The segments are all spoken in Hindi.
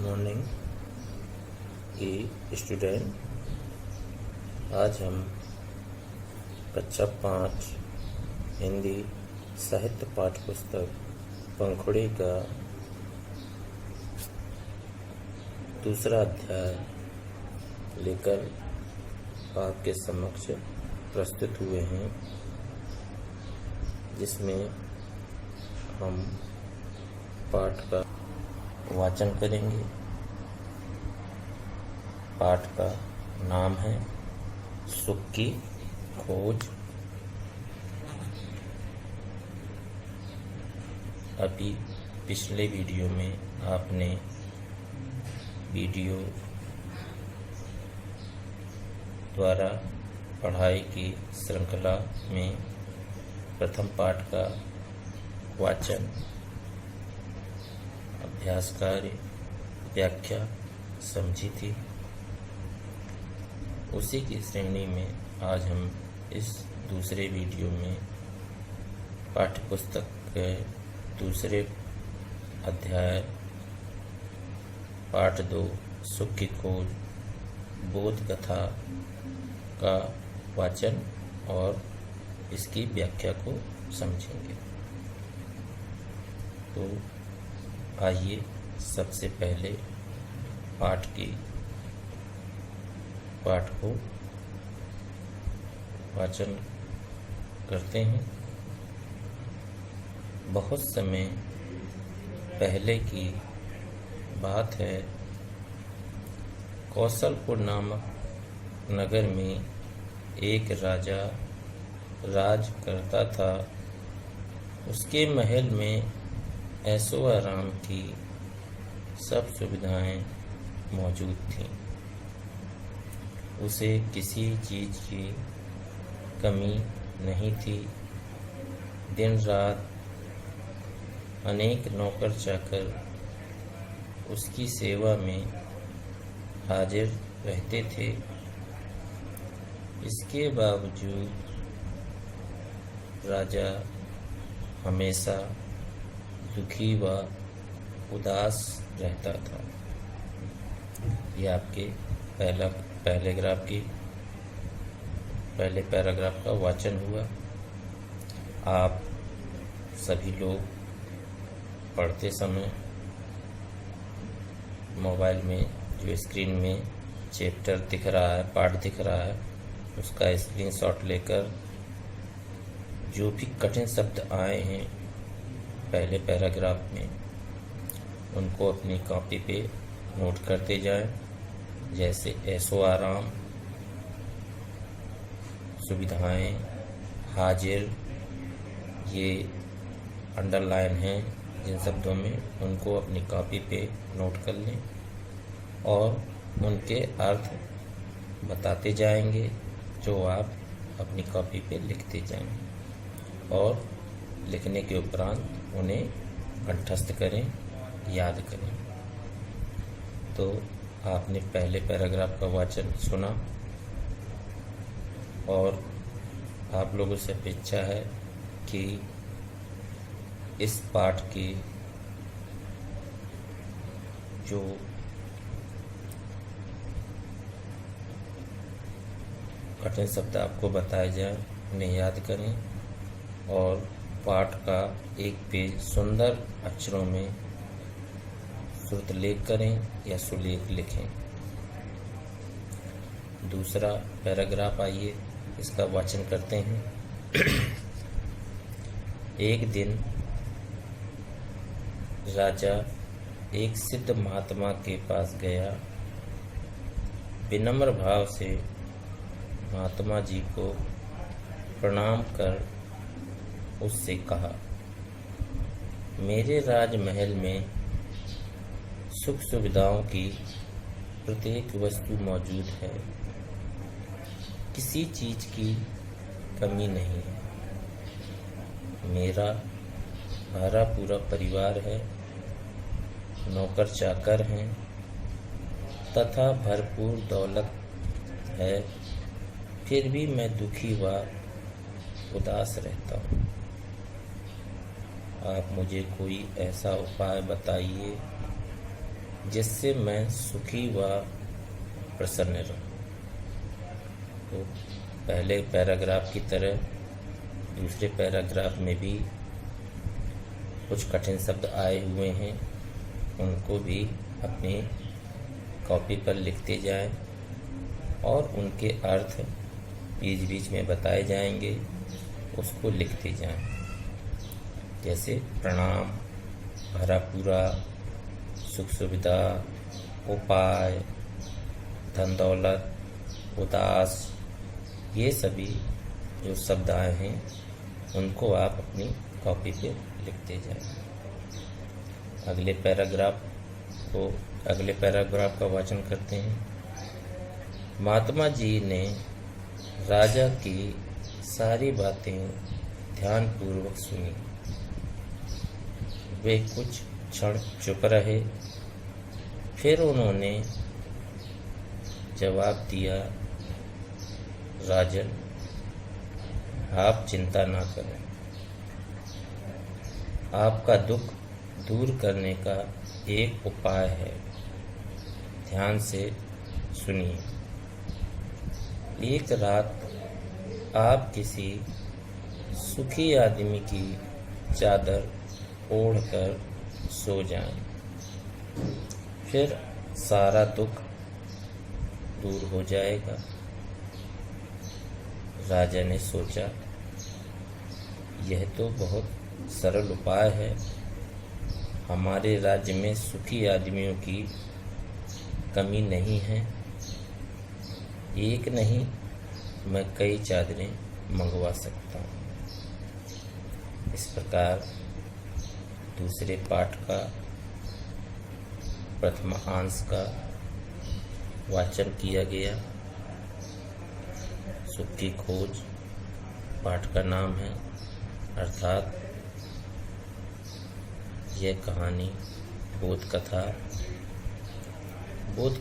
Morning student. आज हम कक्षा 5 हिंदी साहित्य पाठ्य पुस्तक पंखुड़ी का दूसरा अध्याय लेकर आपके समक्ष प्रस्तुत हुए हैं, जिसमें हम पाठ का वाचन करेंगे। पाठ का नाम है सुख की खोज। अभी पिछले वीडियो में आपने वीडियो द्वारा पढ़ाई की श्रृंखला में प्रथम पाठ का वाचन, अभ्यास कार्य, व्याख्या समझी थी। उसी की श्रेणी में आज हम इस दूसरे वीडियो में पाठ्य पुस्तक के दूसरे अध्याय पाठ 2 सुख की खोज बोध कथा का वाचन और इसकी व्याख्या को समझेंगे। तो आइए सबसे पहले पाठ को वाचन करते हैं। बहुत समय पहले की बात है, कौशलपुर नामक नगर में एक राजा राज करता था। उसके महल में ऐशो आराम की सब सुविधाएं मौजूद थीं। उसे किसी चीज़ की कमी नहीं थी। दिन रात अनेक नौकर चाकर उसकी सेवा में हाजिर रहते थे। इसके बावजूद राजा हमेशा दुखी व उदास रहता था। यह आपके पहले पैराग्राफ का वाचन हुआ। आप सभी लोग पढ़ते समय मोबाइल में जो स्क्रीन में चैप्टर दिख रहा है, पाठ दिख रहा है, उसका स्क्रीनशॉट लेकर जो भी कठिन शब्द आए हैं पहले पैराग्राफ में, उनको अपनी कॉपी पे नोट करते जाएं। जैसे ऐशो आराम, सुविधाएं, हाजिर, ये अंडरलाइन हैं जिन शब्दों में, उनको अपनी कॉपी पे नोट कर लें और उनके अर्थ बताते जाएंगे, जो आप अपनी कॉपी पे लिखते जाएंगे और लिखने के उपरांत उन्हें कंठस्थ करें, याद करें। तो आपने पहले पैराग्राफ का वाचन सुना और आप लोगों से अपेक्षा है कि इस पाठ की जो कठिन शब्द आपको बताए जाए उन्हें याद करें और पाठ का एक पेज सुंदर अक्षरों में श्रुतलेख करें या सुलेख लिखें। दूसरा पैराग्राफ, आइए इसका वाचन करते हैं। एक दिन राजा एक सिद्ध महात्मा के पास गया। विनम्र भाव से महात्मा जी को प्रणाम कर उससे कहा, मेरे राजमहल में सुख सुविधाओं की प्रत्येक वस्तु मौजूद है। किसी चीज की कमी नहीं है। मेरा भरा पूरा परिवार है, नौकर चाकर हैं तथा भरपूर दौलत है, फिर भी मैं दुखी व उदास रहता हूँ। आप मुझे कोई ऐसा उपाय बताइए जिससे मैं सुखी व प्रसन्न रहूं। तो पहले पैराग्राफ की तरह दूसरे पैराग्राफ में भी कुछ कठिन शब्द आए हुए हैं, उनको भी अपनी कॉपी पर लिखते जाएं और उनके अर्थ बीच बीच में बताए जाएंगे, उसको लिखते जाएं। जैसे प्रणाम, भरा पूरा, सुख सुविधा, उपाय, धन दौलत, उदास, ये सभी जो शब्द आए हैं उनको आप अपनी कॉपी पे लिखते जाएं। अगले पैराग्राफ का वाचन करते हैं। महात्मा जी ने राजा की सारी बातें ध्यानपूर्वक सुनी। वे कुछ क्षण चुप रहे, फिर उन्होंने जवाब दिया, राजन, आप चिंता ना करें। आपका दुख दूर करने का एक उपाय है, ध्यान से सुनिए। एक रात आप किसी सुखी आदमी की चादर ओढ़कर सो जाएं, फिर सारा दुख दूर हो जाएगा। राजा ने सोचा, यह तो बहुत सरल उपाय है। हमारे राज्य में सुखी आदमियों की कमी नहीं है। एक नहीं, मैं कई चादरें मंगवा सकता हूँ। इस प्रकार दूसरे पाठ का प्रथम अंश का वाचन किया गया। सुख की खोज पाठ का नाम है, अर्थात यह कहानी बोध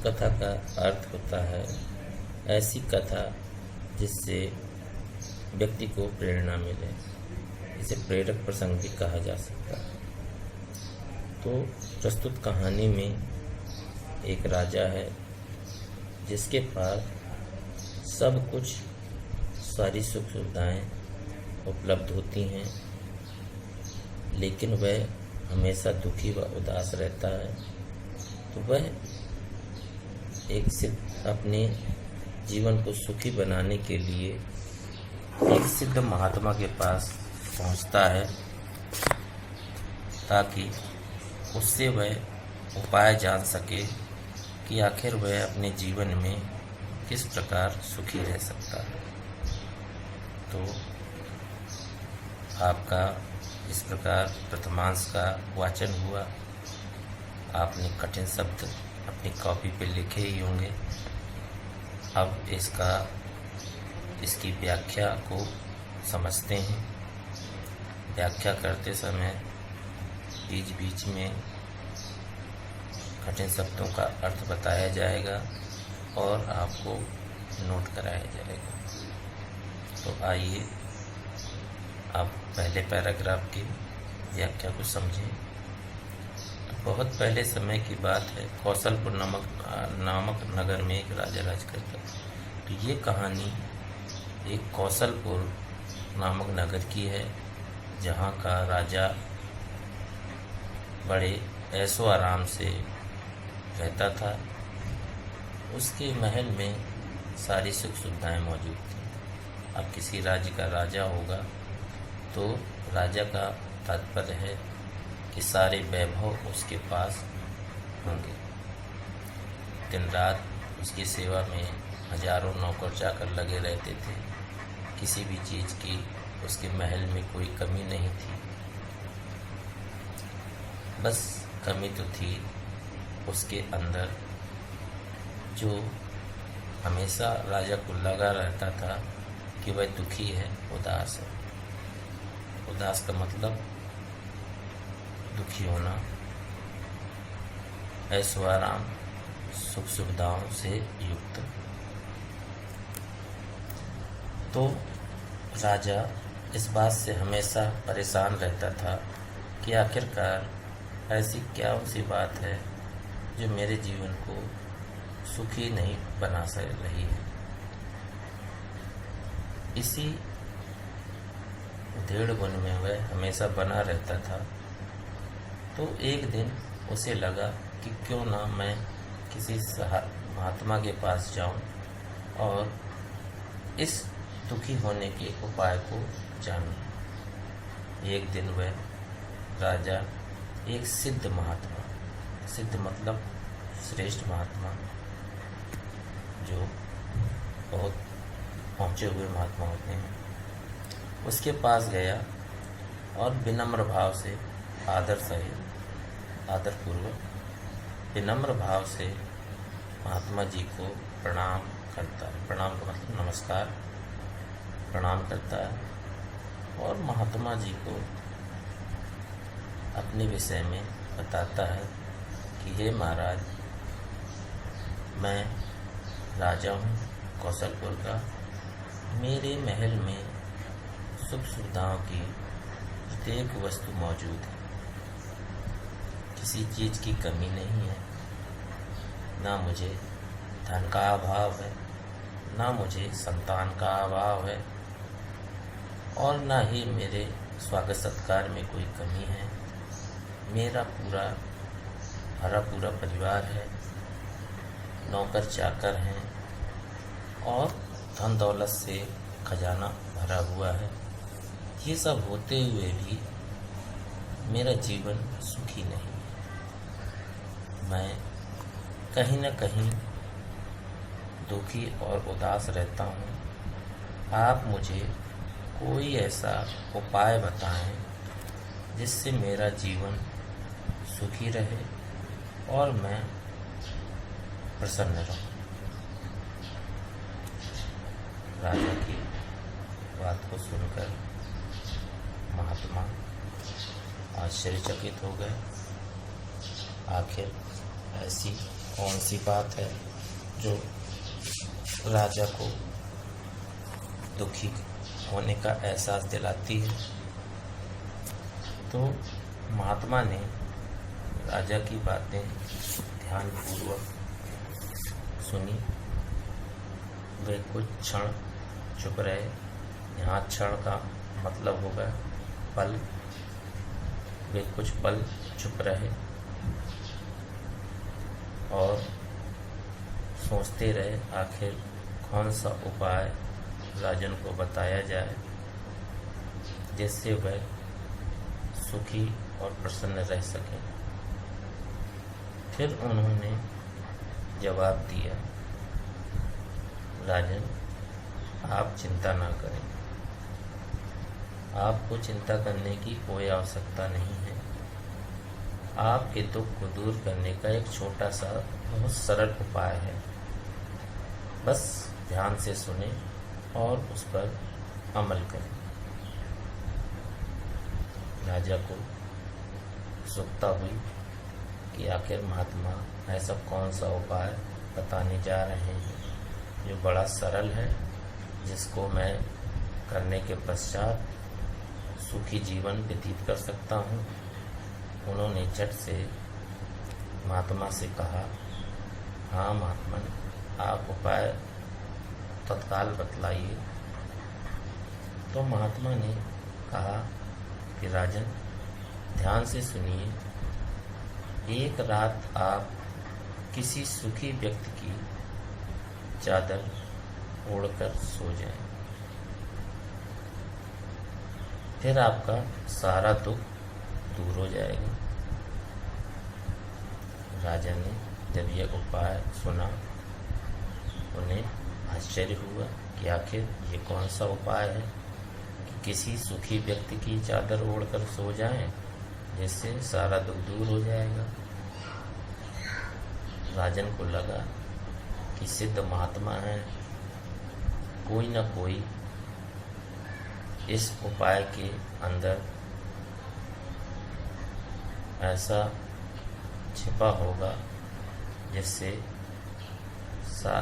कथा का अर्थ होता है ऐसी कथा जिससे व्यक्ति को प्रेरणा मिले। इसे प्रेरक प्रसंग भी कहा जा सकता है। तो प्रस्तुत कहानी में एक राजा है जिसके पास सब कुछ, सारी सुख सुविधाएं उपलब्ध होती हैं, लेकिन वह हमेशा दुखी व उदास रहता है। तो वह अपने जीवन को सुखी बनाने के लिए एक सिद्ध महात्मा के पास पहुंचता है, ताकि उससे वह उपाय जान सके कि आखिर वह अपने जीवन में किस प्रकार सुखी रह सकता है। तो आपका इस प्रकार प्रथमांश का वाचन हुआ। आपने कठिन शब्द अपनी कॉपी पे लिखे ही होंगे। अब इसकी व्याख्या को समझते हैं। व्याख्या करते समय बीच बीच में कठिन शब्दों का अर्थ बताया जाएगा और आपको नोट कराया जाएगा। तो आइए आप पहले पैराग्राफ की व्याख्या को समझें। तो बहुत पहले समय की बात है, कौशलपुर नामक नगर में एक राजा राज करता था। तो ये कहानी एक कौशलपुर नामक नगर की है, जहाँ का राजा बड़े ऐशो आराम से रहता था। उसके महल में सारी सुख सुविधाएं मौजूद थी। अब किसी राज्य का राजा होगा तो राजा का तात्पर्य है कि सारे वैभव उसके पास होंगे। दिन रात उसकी सेवा में हजारों नौकर चाकर लगे रहते थे। किसी भी चीज़ की उसके महल में कोई कमी नहीं थी। बस कमी तो थी उसके अंदर, जो हमेशा राजा को लगा रहता था कि वह दुखी है, उदास है। उदास का मतलब दुखी होना, ऐशो आराम, सुख सुविधाओं से युक्त। तो राजा इस बात से हमेशा परेशान रहता था कि आखिरकार ऐसी क्या सी बात है जो मेरे जीवन को सुखी नहीं बना रही है। इसी उधेड़ बुन में वह हमेशा बना रहता था। तो एक दिन उसे लगा कि क्यों ना मैं किसी महात्मा के पास जाऊं और इस दुखी होने के उपाय को जानूं। एक दिन वह राजा एक सिद्ध महात्मा, सिद्ध मतलब श्रेष्ठ महात्मा, जो बहुत पहुँचे हुए महात्मा होते हैं, उसके पास गया और विनम्र भाव से आदरपूर्वक विनम्र भाव से महात्मा जी को प्रणाम करता है। प्रणाम का मतलब नमस्कार, प्रणाम करता है और महात्मा जी को अपने विषय में बताता है कि हे महाराज, मैं राजा हूँ कौशलपुर का। मेरे महल में सुख सुविधाओं की प्रत्येक वस्तु मौजूद है, किसी चीज़ की कमी नहीं है। ना मुझे धन का अभाव है, ना मुझे संतान का अभाव है, और ना ही मेरे स्वागत सत्कार में कोई कमी है। मेरा हरा पूरा परिवार है, नौकर चाकर हैं और धन दौलत से खजाना भरा हुआ है। ये सब होते हुए भी मेरा जीवन सुखी नहीं है। मैं कहीं न कहीं दुखी और उदास रहता हूँ। आप मुझे कोई ऐसा उपाय बताएं जिससे मेरा जीवन सुखी रहे और मैं प्रसन्न रहूं। राजा की बात को सुनकर महात्मा आश्चर्यचकित हो गए। आखिर ऐसी कौन सी बात है जो राजा को दुखी होने का एहसास दिलाती है? तो महात्मा ने राजा की बातें ध्यानपूर्वक सुनी। वे कुछ क्षण चुप रहे। यहाँ क्षण का मतलब होगा पल। वे कुछ पल चुप रहे और सोचते रहे आखिर कौन सा उपाय राजन को बताया जाए जिससे वह सुखी और प्रसन्न रह सके। फिर उन्होंने जवाब दिया, राजन, आप चिंता ना करें। आपको चिंता करने की कोई आवश्यकता नहीं है। आपके दुख को दूर करने का एक छोटा सा बहुत सरल उपाय है। बस ध्यान से सुने और उस पर अमल करें। राजा को उत्सुकता हुई कि आखिर महात्मा ऐसा कौन सा उपाय बताने जा रहे हैं जो बड़ा सरल है, जिसको मैं करने के पश्चात सुखी जीवन व्यतीत कर सकता हूँ। उन्होंने झट से महात्मा से कहा, हाँ महात्मा, आप उपाय तत्काल बतलाइए। तो महात्मा ने कहा कि राजन, ध्यान से सुनिए। एक रात आप किसी सुखी व्यक्ति की चादर ओढ़कर सो जाएं। फिर आपका सारा दुख दूर हो जाएगा। राजा ने जब यह उपाय सुना, उन्हें आश्चर्य हुआ कि आखिर ये कौन सा उपाय है कि किसी सुखी व्यक्ति की चादर ओढ़कर सो जाएं, जिससे सारा दुख दूर हो जाएगा। राजन को लगा कि सिद्ध महात्मा है, कोई न कोई इस उपाय के अंदर ऐसा छिपा होगा जिससे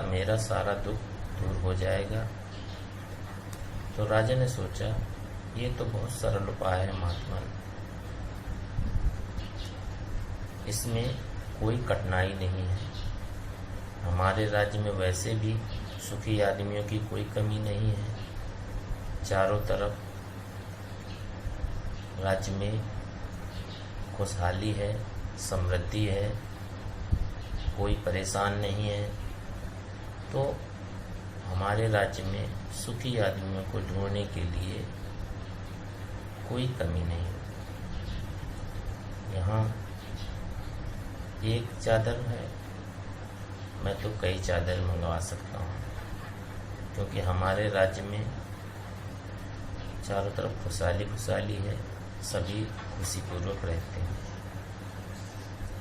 मेरा सारा दुख दूर हो जाएगा। तो राजा ने सोचा, ये तो बहुत सरल उपाय है महात्मा, इसमें कोई कठिनाई नहीं है। हमारे राज्य में वैसे भी सुखी आदमियों की कोई कमी नहीं है। चारों तरफ राज्य में खुशहाली है, समृद्धि है, कोई परेशान नहीं है। तो हमारे राज्य में सुखी आदमियों को ढूंढने के लिए कोई कमी नहीं है। यहाँ एक चादर है, मैं तो कई चादर मंगवा सकता हूँ, क्योंकि हमारे राज्य में चारों तरफ खुशहाली है, सभी खुशीपूर्वक रहते हैं।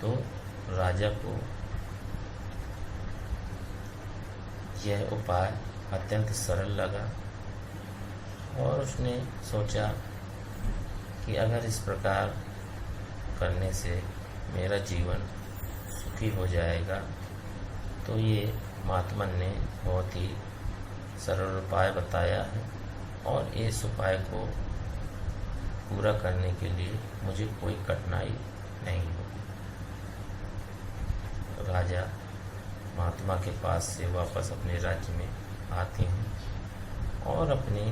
तो राजा को यह उपाय अत्यंत सरल लगा और उसने सोचा कि अगर इस प्रकार करने से मेरा जीवन सुखी हो जाएगा तो ये महात्मा ने बहुत ही सरल उपाय बताया है और इस उपाय को पूरा करने के लिए मुझे कोई कठिनाई नहीं होगी। राजा महात्मा के पास से वापस अपने राज्य में आते हैं और अपने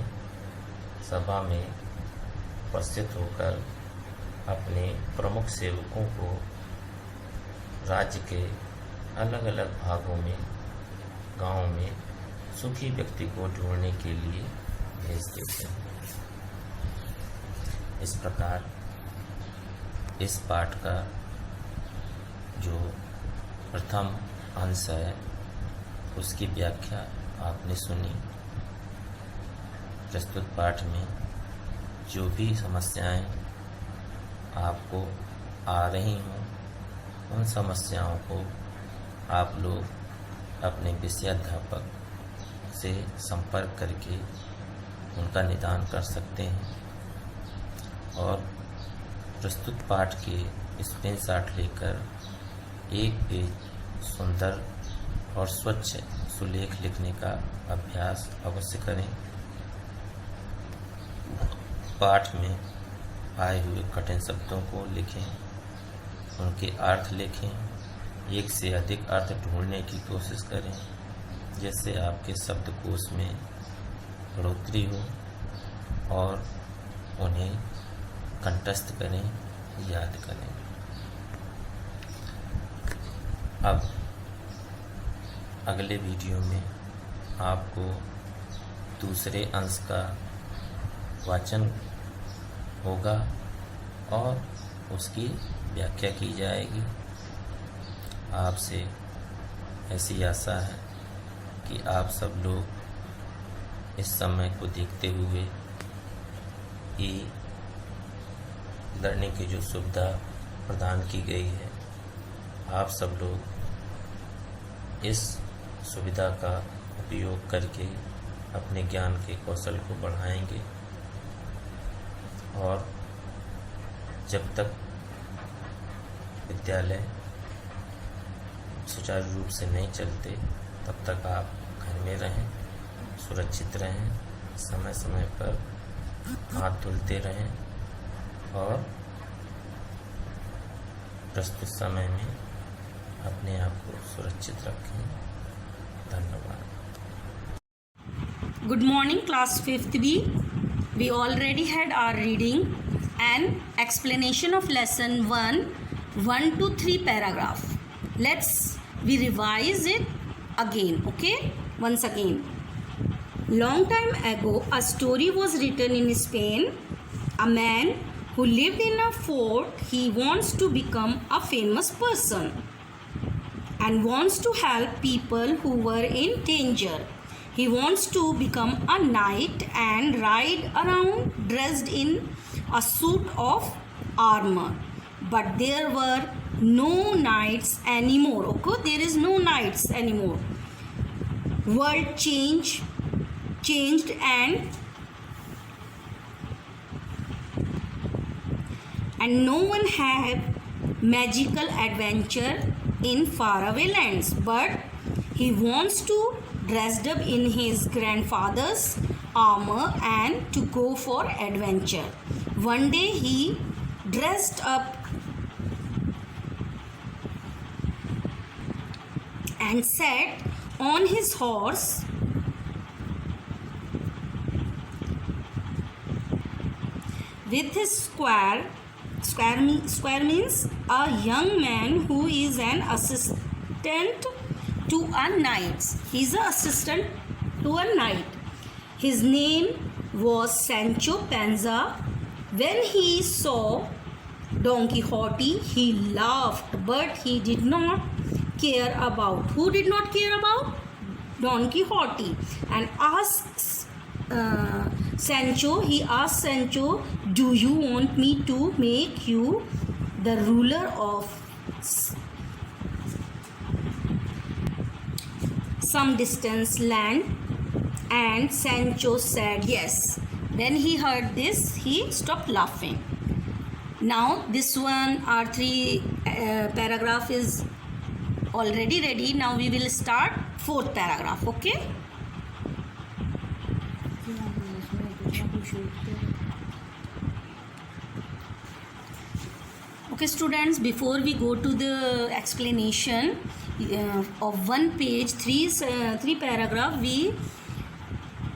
सभा में उपस्थित होकर अपने प्रमुख सेवकों को राज्य के अलग अलग भागों में, गांव में सुखी व्यक्ति को ढूंढने के लिए भेज देते हैं। इस प्रकार इस पाठ का जो प्रथम अंश है उसकी व्याख्या आपने सुनी। प्रस्तुत पाठ में जो भी समस्याएं आपको आ रही हों, उन समस्याओं को आप लोग अपने विषयाध्यापक से संपर्क करके उनका निदान कर सकते हैं और प्रस्तुत पाठ के स्क्रीनशॉट लेकर एक पेज सुंदर और स्वच्छ सुलेख लिखने का अभ्यास अवश्य करें। पाठ में आए हुए कठिन शब्दों को लिखें, उनके अर्थ लिखें, एक से अधिक अर्थ ढूंढने की कोशिश करें जिससे आपके शब्दकोश में बढ़ोतरी हो और उन्हें कंठस्थ करें, याद करें। अब अगले वीडियो में आपको दूसरे अंश का वाचन होगा और उसकी व्याख्या की जाएगी। आपसे ऐसी आशा है कि आप सब लोग इस समय को देखते हुए ही लड़ने की जो सुविधा प्रदान की गई है, आप सब लोग इस सुविधा का उपयोग करके अपने ज्ञान के कौशल को बढ़ाएंगे और जब तक विद्यालय सुचारू रूप से नहीं चलते तब तक आप घर में रहें, सुरक्षित रहें, समय समय पर हाथ धुलते रहें और प्रस्तुत समय में अपने आप को सुरक्षित रखें। धन्यवाद। Good morning, class 5th B. We already had our reading and explanation of lesson 1 to 3 paragraph. We revise it again, okay? Once again. Long time ago, a story was written in Spain. A man who lived in a fort, he wants to become a famous person and wants to help people who were in danger. He wants to become a knight and ride around dressed in a suit of armor. But there were no knights anymore. Okay, there is no knights anymore. World changed and no one had magical adventure in faraway lands, but he wants to dressed up in his grandfather's armor and to go for adventure. One day he dressed up and sat on his horse with his squire means a young man who is an assistant to a knight. He is an assistant to a knight. His name was Sancho Panza. When he saw Don Quixote, he laughed, but he did not care about. Who did not care about? Don Quixote. And asks Sancho, do you want me to make you the ruler of some distance land? And Sancho said yes. When he heard this, he stopped laughing. Now this one, our three paragraph is already ready. Now we will start fourth paragraph. Okay. Okay students, before we go to the explanation of one page, three paragraph,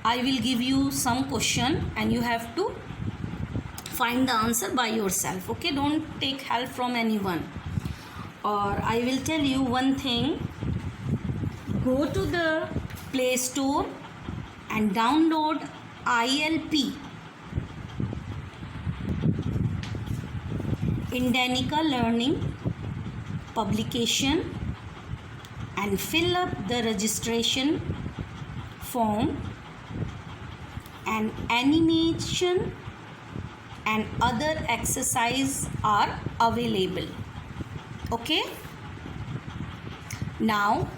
I will give you some question and you have to find the answer by yourself. Okay, don't take help from anyone. Or I will tell you one thing. Go to the Play Store and download ILP, Indanica Learning publication, and fill up the registration form, and animation and other exercise are available. Okay, now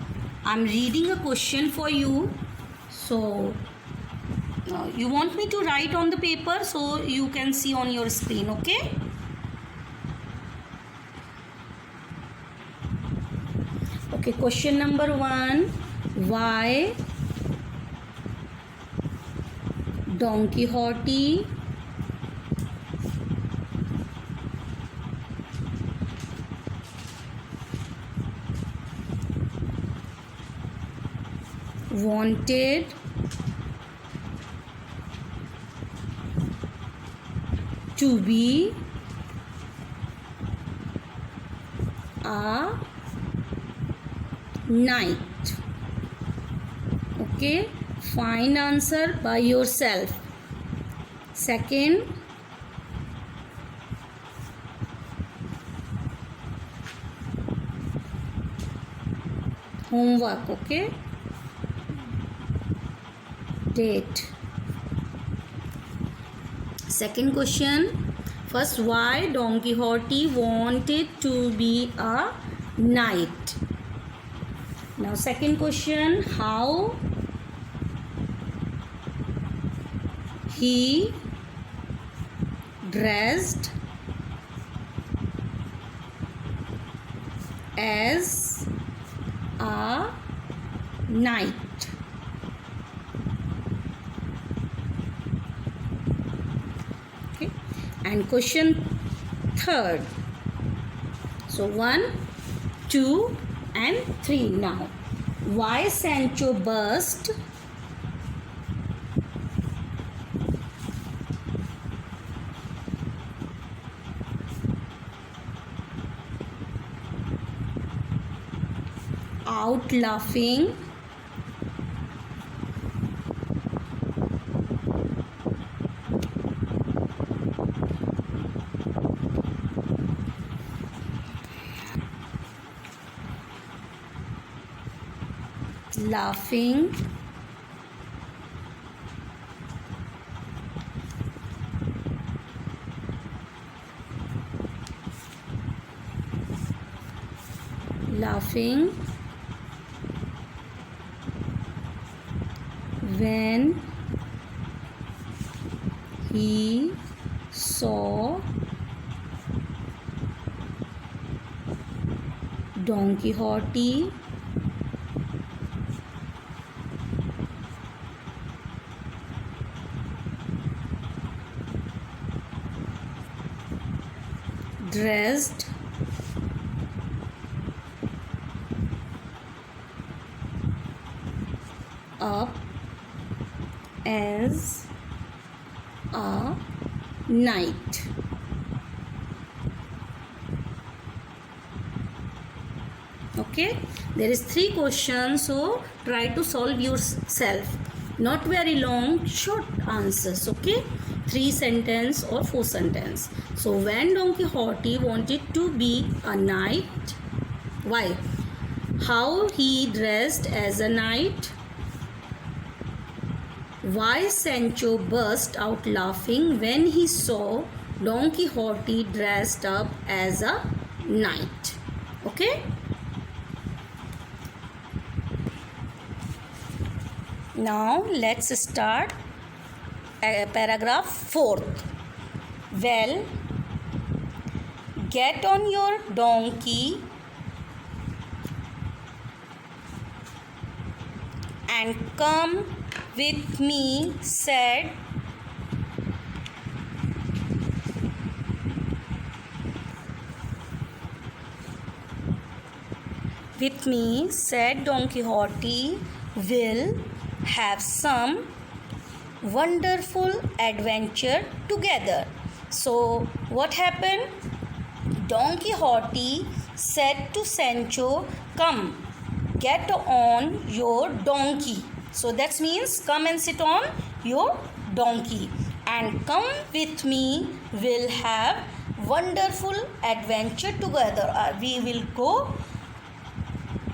I'm reading a question for you. So you want me to write on the paper so you can see on your screen. Okay, okay, question number 1. Why Don Quixote wanted to be a knight? Okay, find answer by yourself. Second, homework. Okay, date. Second question. First, why Don Quixote wanted to be a knight? Now second question, how he dressed as a knight. Okay, and question third. So 1, 2 and 3. Now, why Sancho burst out laughing laughing when he saw Don Quixote dressed up as a knight. Okay, there is 3 questions, so try to solve yourself. Not very long, short answers. Okay, 3 sentence or 4 sentence. So when Don Quixote wanted to be a knight, why? How he dressed as a knight? Why Sancho burst out laughing when he saw Don Quixote dressed up as a knight? Okay. Now let's start paragraph 4. Well, get on your donkey and come with me, said Don Quixote. We'll have some wonderful adventure together. So what happened? Don Quixote said to Sancho, come, get on your donkey. So that means come and sit on your donkey and come with me. We'll have wonderful adventure together. We will go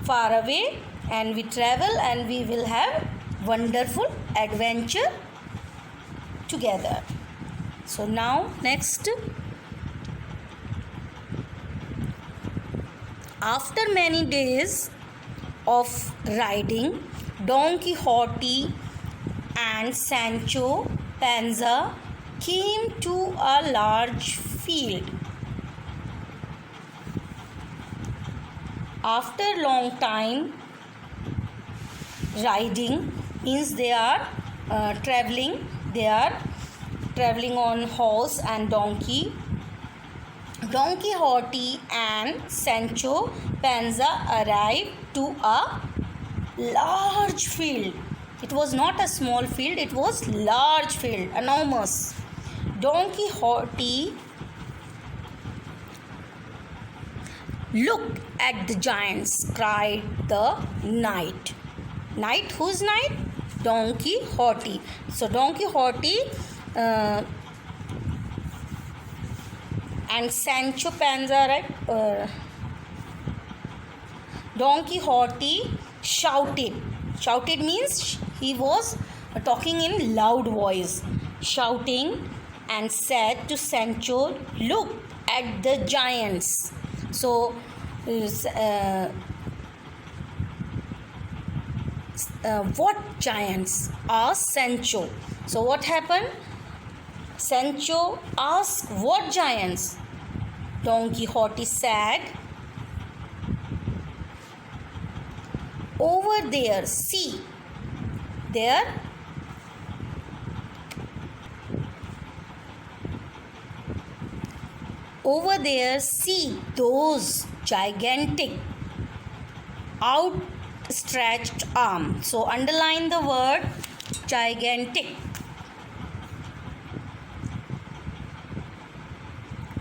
far away and we travel and we will have wonderful adventure together. So now next. After many days of riding, Don Quixote and Sancho Panza came to a large field. After long time riding, means they are traveling on horse and donkey. Don Quixote and Sancho Panza arrived to a large field. It was not a small field, it was large field, enormous. Don Quixote look at the giants, cried the knight. Knight, who's knight? Don Quixote. So Don Quixote and Sancho Panza, right? Don Quixote shouted. Shouted means he was talking in loud voice, shouting, and said to Sancho, look at the giants. So what giants? Asked Sancho. So what happened? Sancho asked, what giants? Don Quixote said, over there, see, there. Over there, see those gigantic outstretched arms. So underline the word gigantic.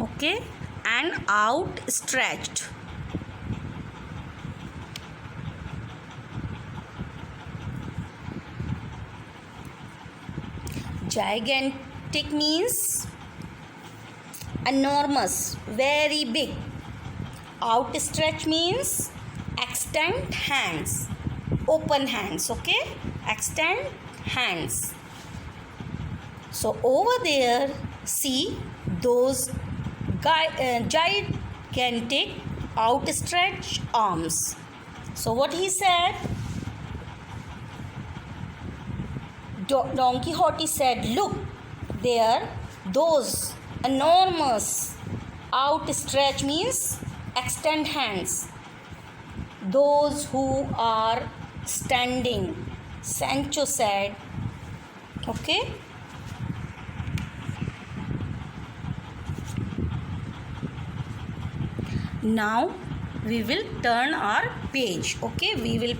Okay, and outstretched. Gigantic means enormous, very big. Outstretch means extend hands, open hands. Okay, extend hands. So over there, see those gigantic outstretched arms. So what he said? Don Quixote said, look there, those enormous outstretched means extend hands, those who are standing. Sancho said, okay. Now we will turn our page. Okay, we will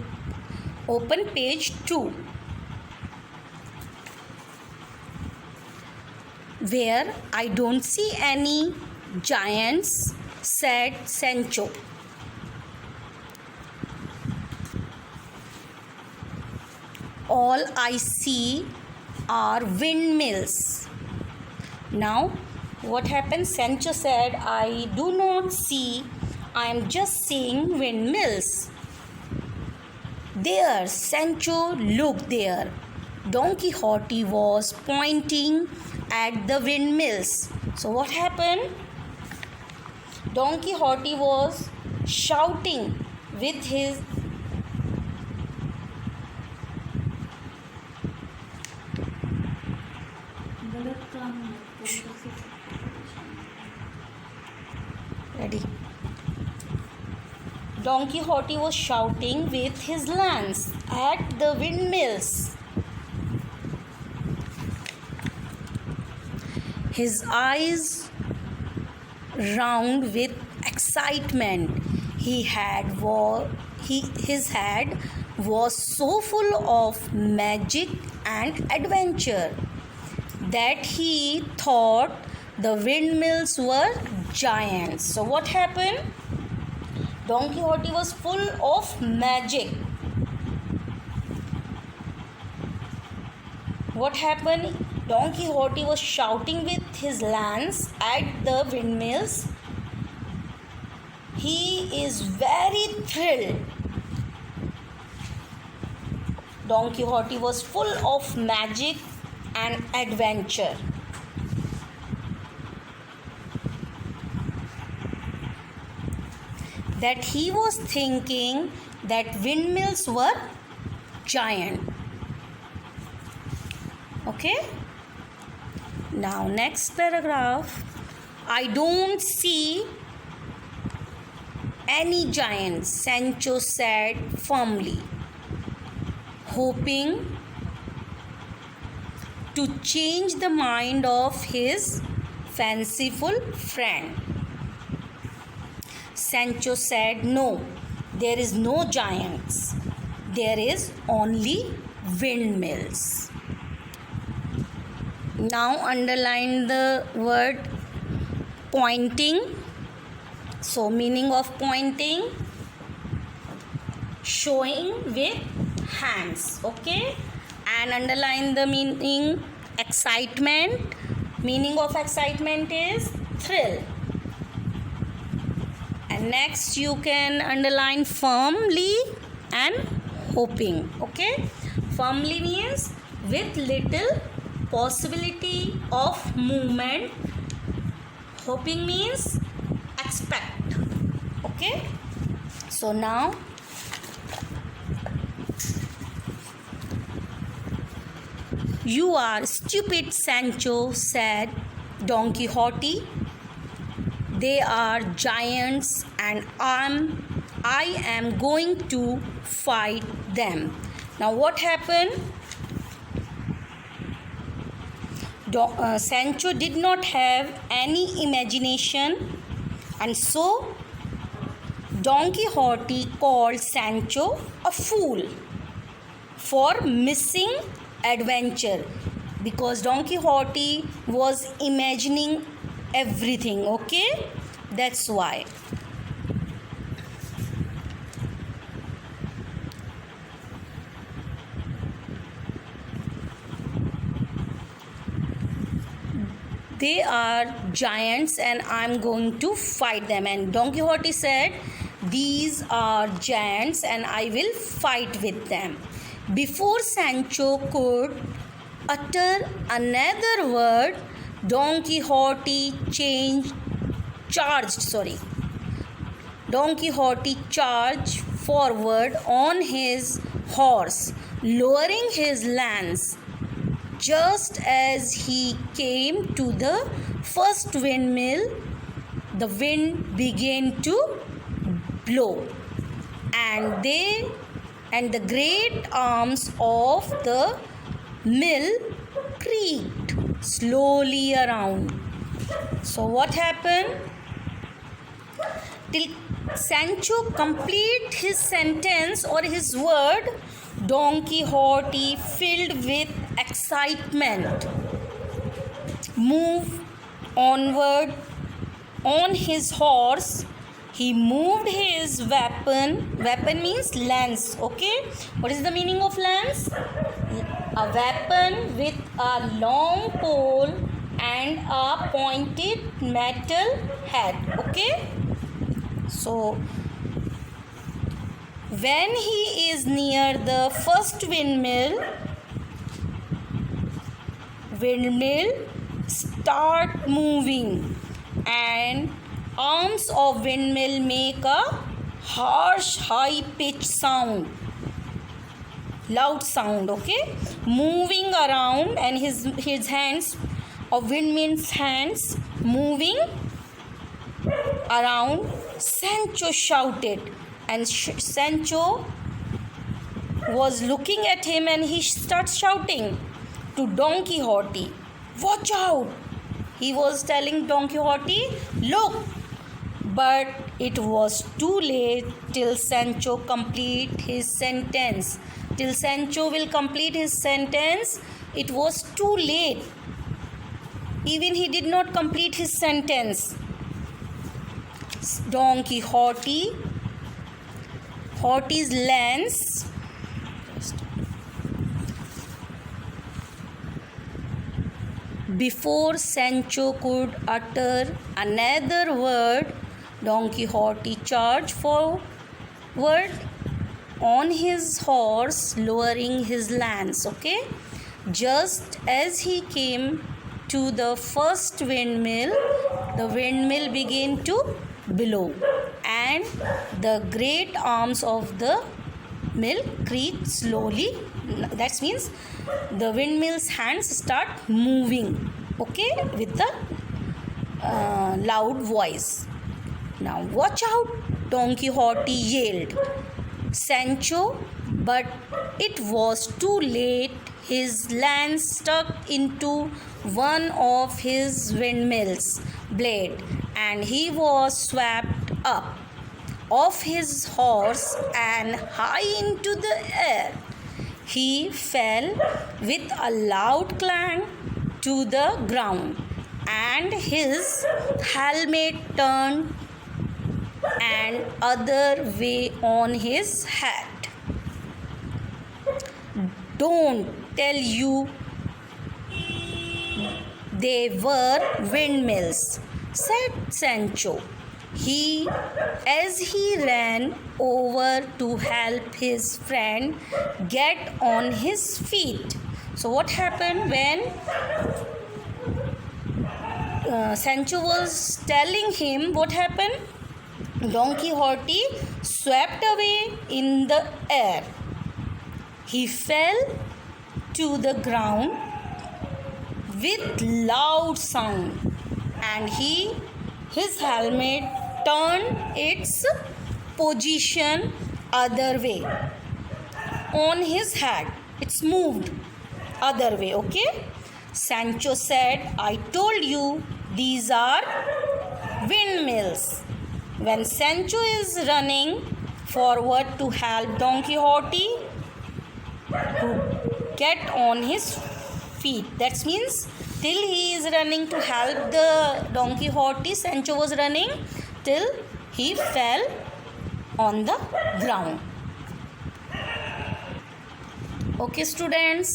open page 2. Where I don't see any giants, said Sancho. All I see are windmills. Now, what happened? Sancho said, I do not see, I am just seeing windmills. There, Sancho looked there. Don Quixote was pointing at the windmills. So, what happened? Don Quixote was shouting with his Don Quixote was shouting with his lance at the windmills. His eyes round with excitement. His head was so full of magic and adventure that he thought the windmills were giants. So what happened? Don Quixote was full of magic. What happened? Don Quixote was shouting with his lance at the windmills. He is very thrilled. Don Quixote was full of magic and adventure. That he was thinking that windmills were giant. Okay? Now next paragraph. I don't see any giants, Sancho said firmly, hoping to change the mind of his fanciful friend. Sancho said, no, there is no giants. There is only windmills. Now underline the word pointing. So meaning of pointing, showing with hands. Okay, and underline the meaning excitement. Meaning of excitement is thrill. And next you can underline firmly and hoping. Okay, firmly means with little possibility of movement. Hoping means expect. Okay, so now you are stupid, Sancho said Don Quixote. They are giants and I am going to fight them. Now what happened? Sancho did not have any imagination, and so Don Quixote called Sancho a fool for missing adventure, because Don Quixote was imagining everything. Okay, that's why. They are giants and I'm going to fight them. And Don Quixote said, these are giants and I will fight with them. Before Sancho could utter another word, Don Quixote charged forward on his horse, lowering his lance. Just as he came to the first windmill, the wind began to blow, and the great arms of the mill creaked slowly around. So what happened? Till Sancho complete his sentence or his word, Don Quixote, filled with excitement, move onward on his horse. He moved his weapon. Weapon means lance. Okay, what is the meaning of lance? A weapon with a long pole and a pointed metal head. Okay, so when he is near the first windmill start moving, and arms of windmill make a harsh high pitch sound, loud sound. Okay, moving around, and his hands of windmill's hands moving around. Sancho shouted, and Sancho was looking at him, and he starts shouting to Don Quixote, "Watch out!" He was telling Don Quixote, "Look!" But it was too late till Sancho complete his sentence. Till Sancho will complete his sentence, it was too late. Even he did not complete his sentence. Don Quixote's lance before Sancho could utter another word, Don Quixote charged forward on his horse, lowering his lance. Okay, just as he came to the first windmill, the windmill began to blow, and the great arms of the mill creaked slowly. That means the windmill's hands start moving. Okay, with the loud voice. Now watch out, Don Quixote yelled Sancho, but it was too late. His lance stuck into one of his windmill's blade, and he was swept up off his horse and high into the air. He fell with a loud clang to the ground, and his helmet turned and other way on his head. "Don't tell you they were windmills," said Sancho. As he ran over to help his friend get on his feet. So what happened when Sancho was telling him what happened? Don Quixote swept away in the air. He fell to the ground with loud sound, and his helmet turned its position other way on his head. It's moved other way. Okay, Sancho said, "I told you these are windmills." When Sancho is running forward to help Don Quixote to get on his feet, that means till he is running to help the Don Quixote, Sancho was running till he fell on the ground. Okay, students.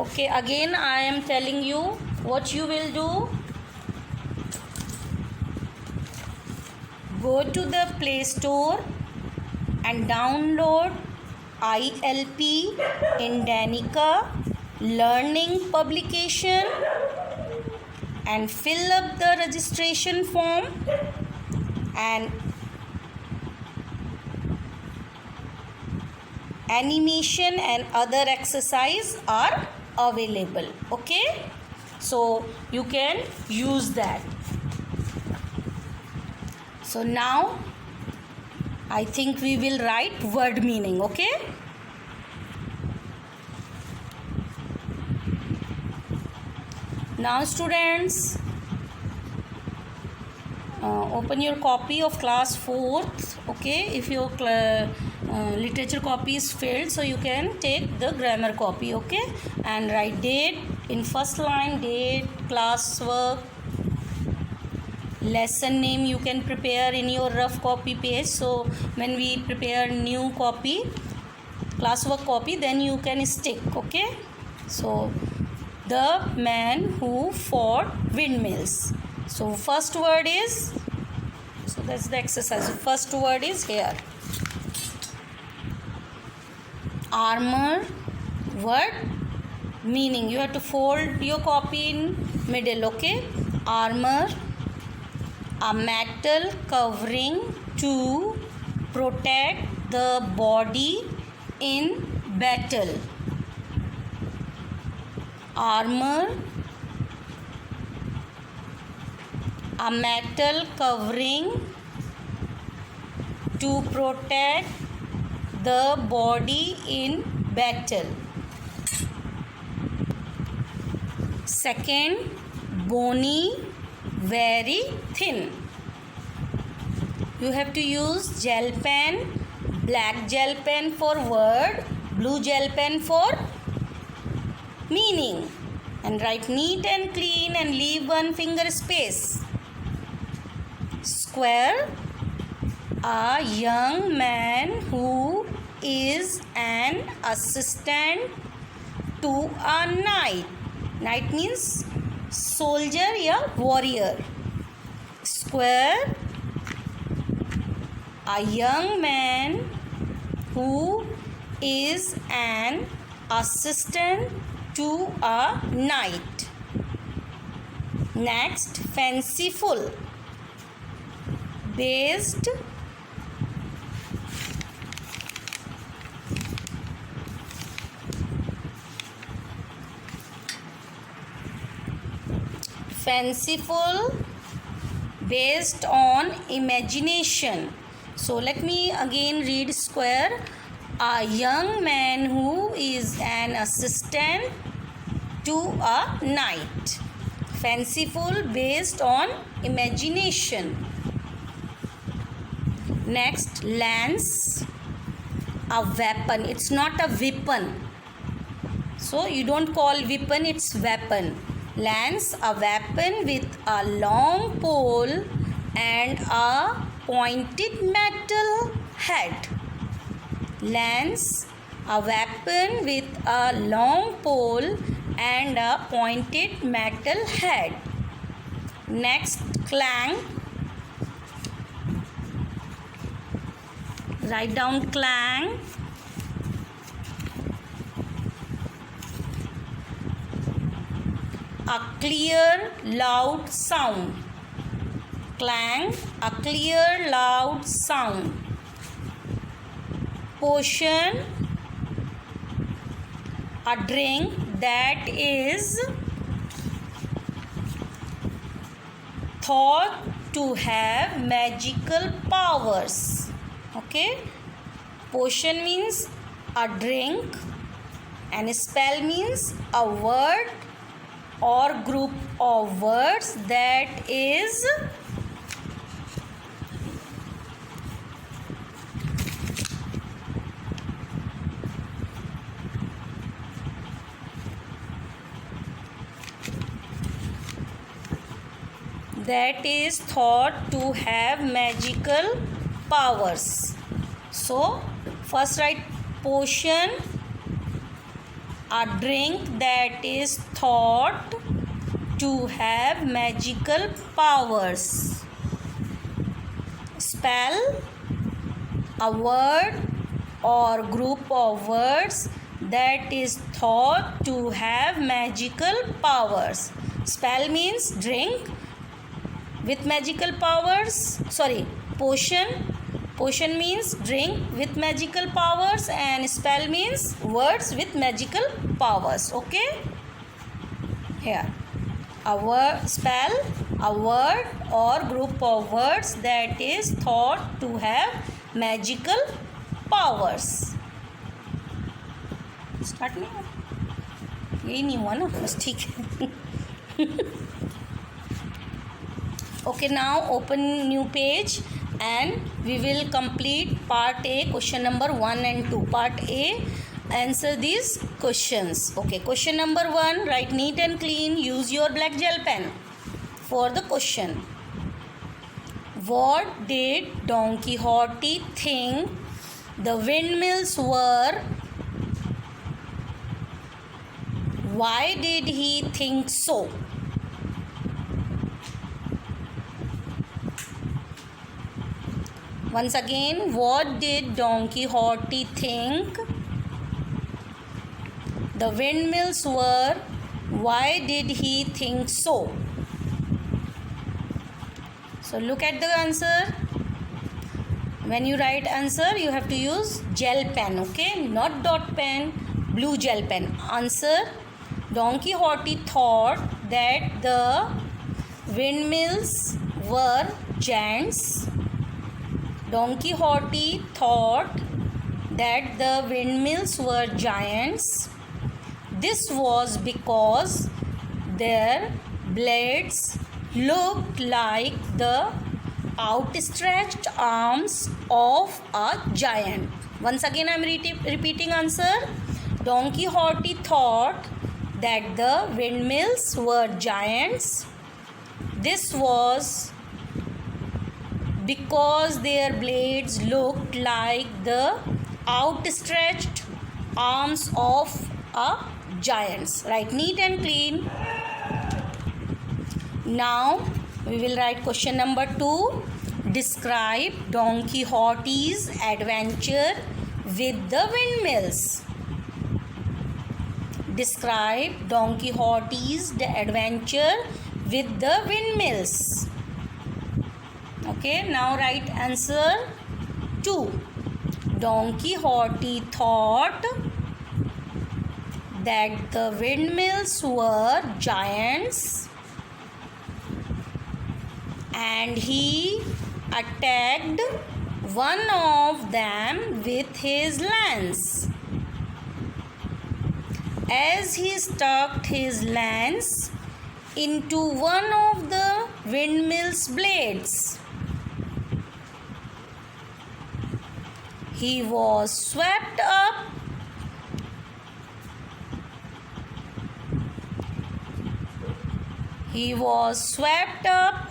Okay, again I am telling you what you will do. Go to the Play Store and download ILP Indanica Learning Publication and fill up the registration form, and animation and other exercise are available. Okay, so you can use that. So now I think we will write word meaning. Okay, now students, open your copy of class 4th. Okay, if your literature copy is filled, so you can take the grammar copy. Okay, and write date, In first line, date, classwork, lesson name you can prepare in your rough copy page. So when we prepare new copy, classwork copy, then you can stick. Okay, so the man who fought windmills. So first word is, so that's the exercise. First word is here, armor. What meaning? You have to fold your copy in middle. Okay, armor, a metal covering to protect the body in battle. Armor, a metal covering to protect the body in battle. Second, bony, very thin. You have to use gel pen, black gel pen for word, blue gel pen for meaning, and write neat and clean and leave one finger space. Square, a young man who is an assistant to a knight. Knight means soldier या warrior. Square, a young man who is an assistant to a knight. Next, fanciful, based based on imagination. So let me again read square. A young man who is an assistant to a knight. Fanciful, based on imagination. Next, lance, a weapon. It's not a weapon. So you don't call weapon, it's weapon. Lance, a weapon with a long pole and a pointed metal head. Lance, a weapon with a long pole and a pointed metal head. Next, clang. Write down clang. A clear, loud sound. Clang, a clear, loud sound. Potion, a drink that is thought to have magical powers. Okay, potion means a drink and spell means a word or group of words that is thought to have magical powers. So first write potion, a drink that is thought to have magical powers. Spell, a word or group of words that is thought to have magical powers. Spell means drink with magical powers. Potion means drink with magical powers, and spell means words with magical powers. Okay, here spell, a word or group of words that is thought to have magical powers. Start नहीं हुआ, यही नहीं हुआ ना, बस ठीक है. Okay, now open new page and we will complete part A, question number 1 and 2. Part A, answer these questions. Okay, question number 1, write neat and clean, use your black gel pen for the question. What did Don Quixote think the windmills were? Why did he think so? Once again, what did Don Quixote think the windmills were? Why did he think so? So look at the answer. When you write answer, you have to use gel pen, okay? Not dot pen, blue gel pen. Answer: Don Quixote thought that the windmills were giants. Don Quixote thought that the windmills were giants. This was because their blades looked like the outstretched arms of a giant. Once again, I am repeating answer. Don Quixote thought that the windmills were giants. This was because their blades looked like the outstretched arms of a giant. Write neat and clean. Now we will write question number 2. Describe Don Quixote's adventure with the windmills. Describe Don Quixote's adventure with the windmills. Okay, now write answer 2. Don Quixote thought that the windmills were giants and he attacked one of them with his lance. As he stuck his lance into one of the windmill's blades, he was swept up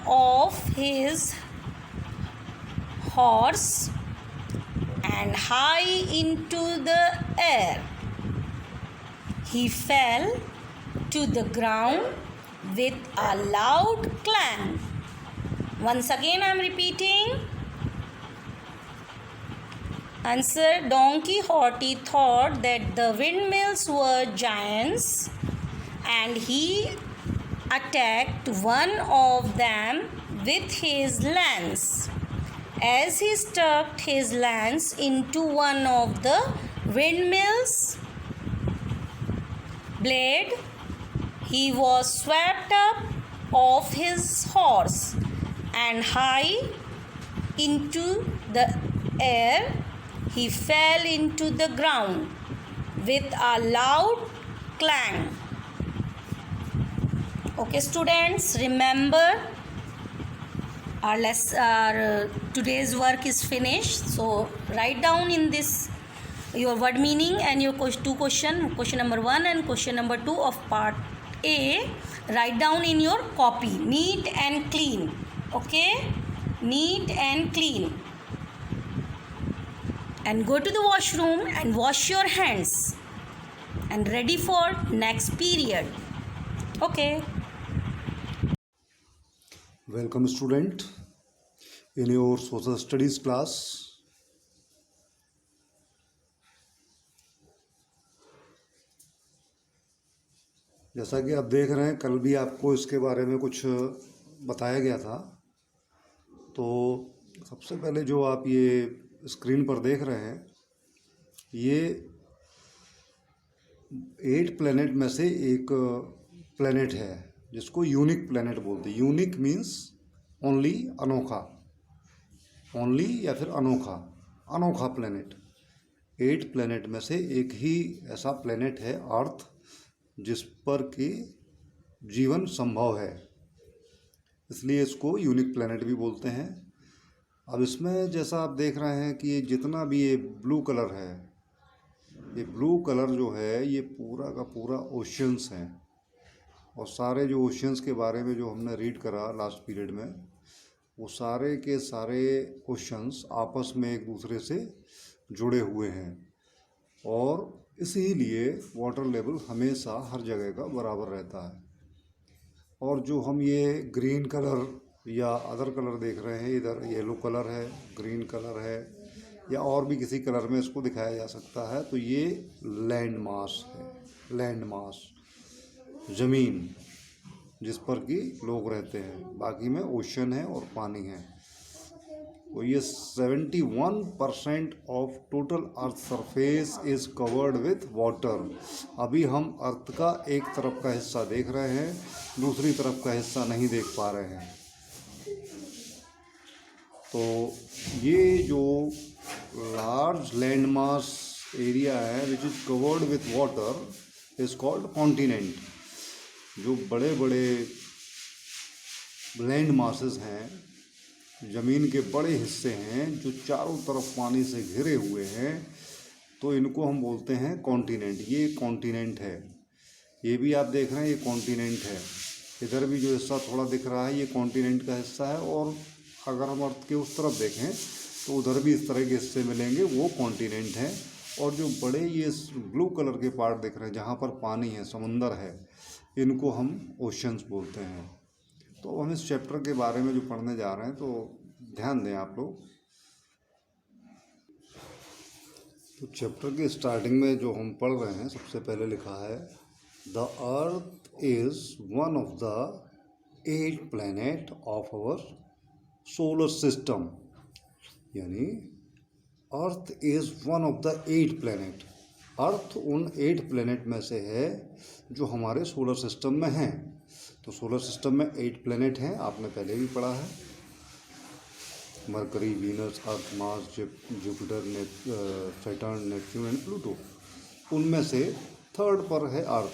off his horse and high into the air. He fell to the ground with a loud clang. Once again, I am repeating. Answer: Don Quixote thought that the windmills were giants and he attacked one of them with his lance. As he stuck his lance into one of the windmill's blade, he was swept up off his horse and high into the air. He fell into the ground with a loud clang. Okay, students, remember our today's work is finished. So write down in this your word meaning and your two question number 1 and question number 2 of part A. Write down in your copy, neat and clean. Okay, neat and clean. And go to the washroom and wash your hands and ready for next period. Okay. Welcome student in your social studies class. जैसा कि आप देख रहे हैं, कल भी आपको इसके बारे में कुछ बताया गया था। तो सबसे पहले जो आप ये स्क्रीन पर देख रहे हैं, ये 8 प्लैनेट में से एक प्लैनेट है जिसको यूनिक प्लैनेट बोलते हैं। यूनिक मीन्स ओनली, अनोखा, ओनली या फिर अनोखा, अनोखा प्लैनेट। 8 प्लैनेट में से एक ही ऐसा प्लैनेट है अर्थ जिस पर कि जीवन संभव है, इसलिए इसको यूनिक प्लैनेट भी बोलते हैं। अब इसमें जैसा आप देख रहे हैं कि ये जितना भी ये ब्लू कलर है, ये ब्लू कलर जो है ये पूरा का पूरा ओशियंस हैं, और सारे जो ओशियंस के बारे में जो हमने रीड करा लास्ट पीरियड में, वो सारे के सारे ओशियंस आपस में एक दूसरे से जुड़े हुए हैं, और इसीलिए वाटर लेवल हमेशा हर जगह का बराबर रहता है। और जो हम ये ग्रीन कलर या अदर कलर देख रहे हैं, इधर येलो कलर है, ग्रीन कलर है, या और भी किसी कलर में इसको दिखाया जा सकता है, तो ये लैंड मास है। लैंड मास ज़मीन जिस पर कि लोग रहते हैं, बाकी में ओशन है और पानी है। तो ये 71% of total earth surface is covered with water. अभी हम अर्थ का एक तरफ का हिस्सा देख रहे हैं, दूसरी तरफ का हिस्सा नहीं देख पा रहे हैं। तो ये जो लार्ज लैंड मास एरिया है which is covered with water is called continent. जो बड़े बड़े लैंड मासेस हैं, ज़मीन के बड़े हिस्से हैं जो चारों तरफ पानी से घिरे हुए हैं, तो इनको हम बोलते हैं कॉन्टिनेंट। ये कॉन्टिनेंट है, ये भी आप देख रहे हैं, ये कॉन्टिनेंट है। इधर भी जो हिस्सा थोड़ा दिख रहा है ये कॉन्टिनेंट का हिस्सा है, और अगर हम अर्थ के उस तरफ देखें तो उधर भी इस तरह के हिस्से मिलेंगे, वो कॉन्टिनेंट हैं। और जो बड़े ये ब्लू कलर के पार्ट दिख रहे हैं जहाँ पर पानी है, समुंदर है, इनको हम ओशंस बोलते हैं। तो हम इस चैप्टर के बारे में जो पढ़ने जा रहे हैं, तो ध्यान दें आप लोग। तो चैप्टर के स्टार्टिंग में जो हम पढ़ रहे हैं, सबसे पहले लिखा है the earth is one of the 8 planet of our solar system. यानी earth is one of the 8 planet. Earth उन 8 प्लैनेट में से है जो हमारे सोलर सिस्टम में हैं। तो सोलर सिस्टम में 8 प्लैनेट हैं, आपने पहले भी पढ़ा है। Mercury, Venus, earth, Mars, Jupiter, Saturn, Neptune and Pluto. उनमें से थर्ड पर है अर्थ।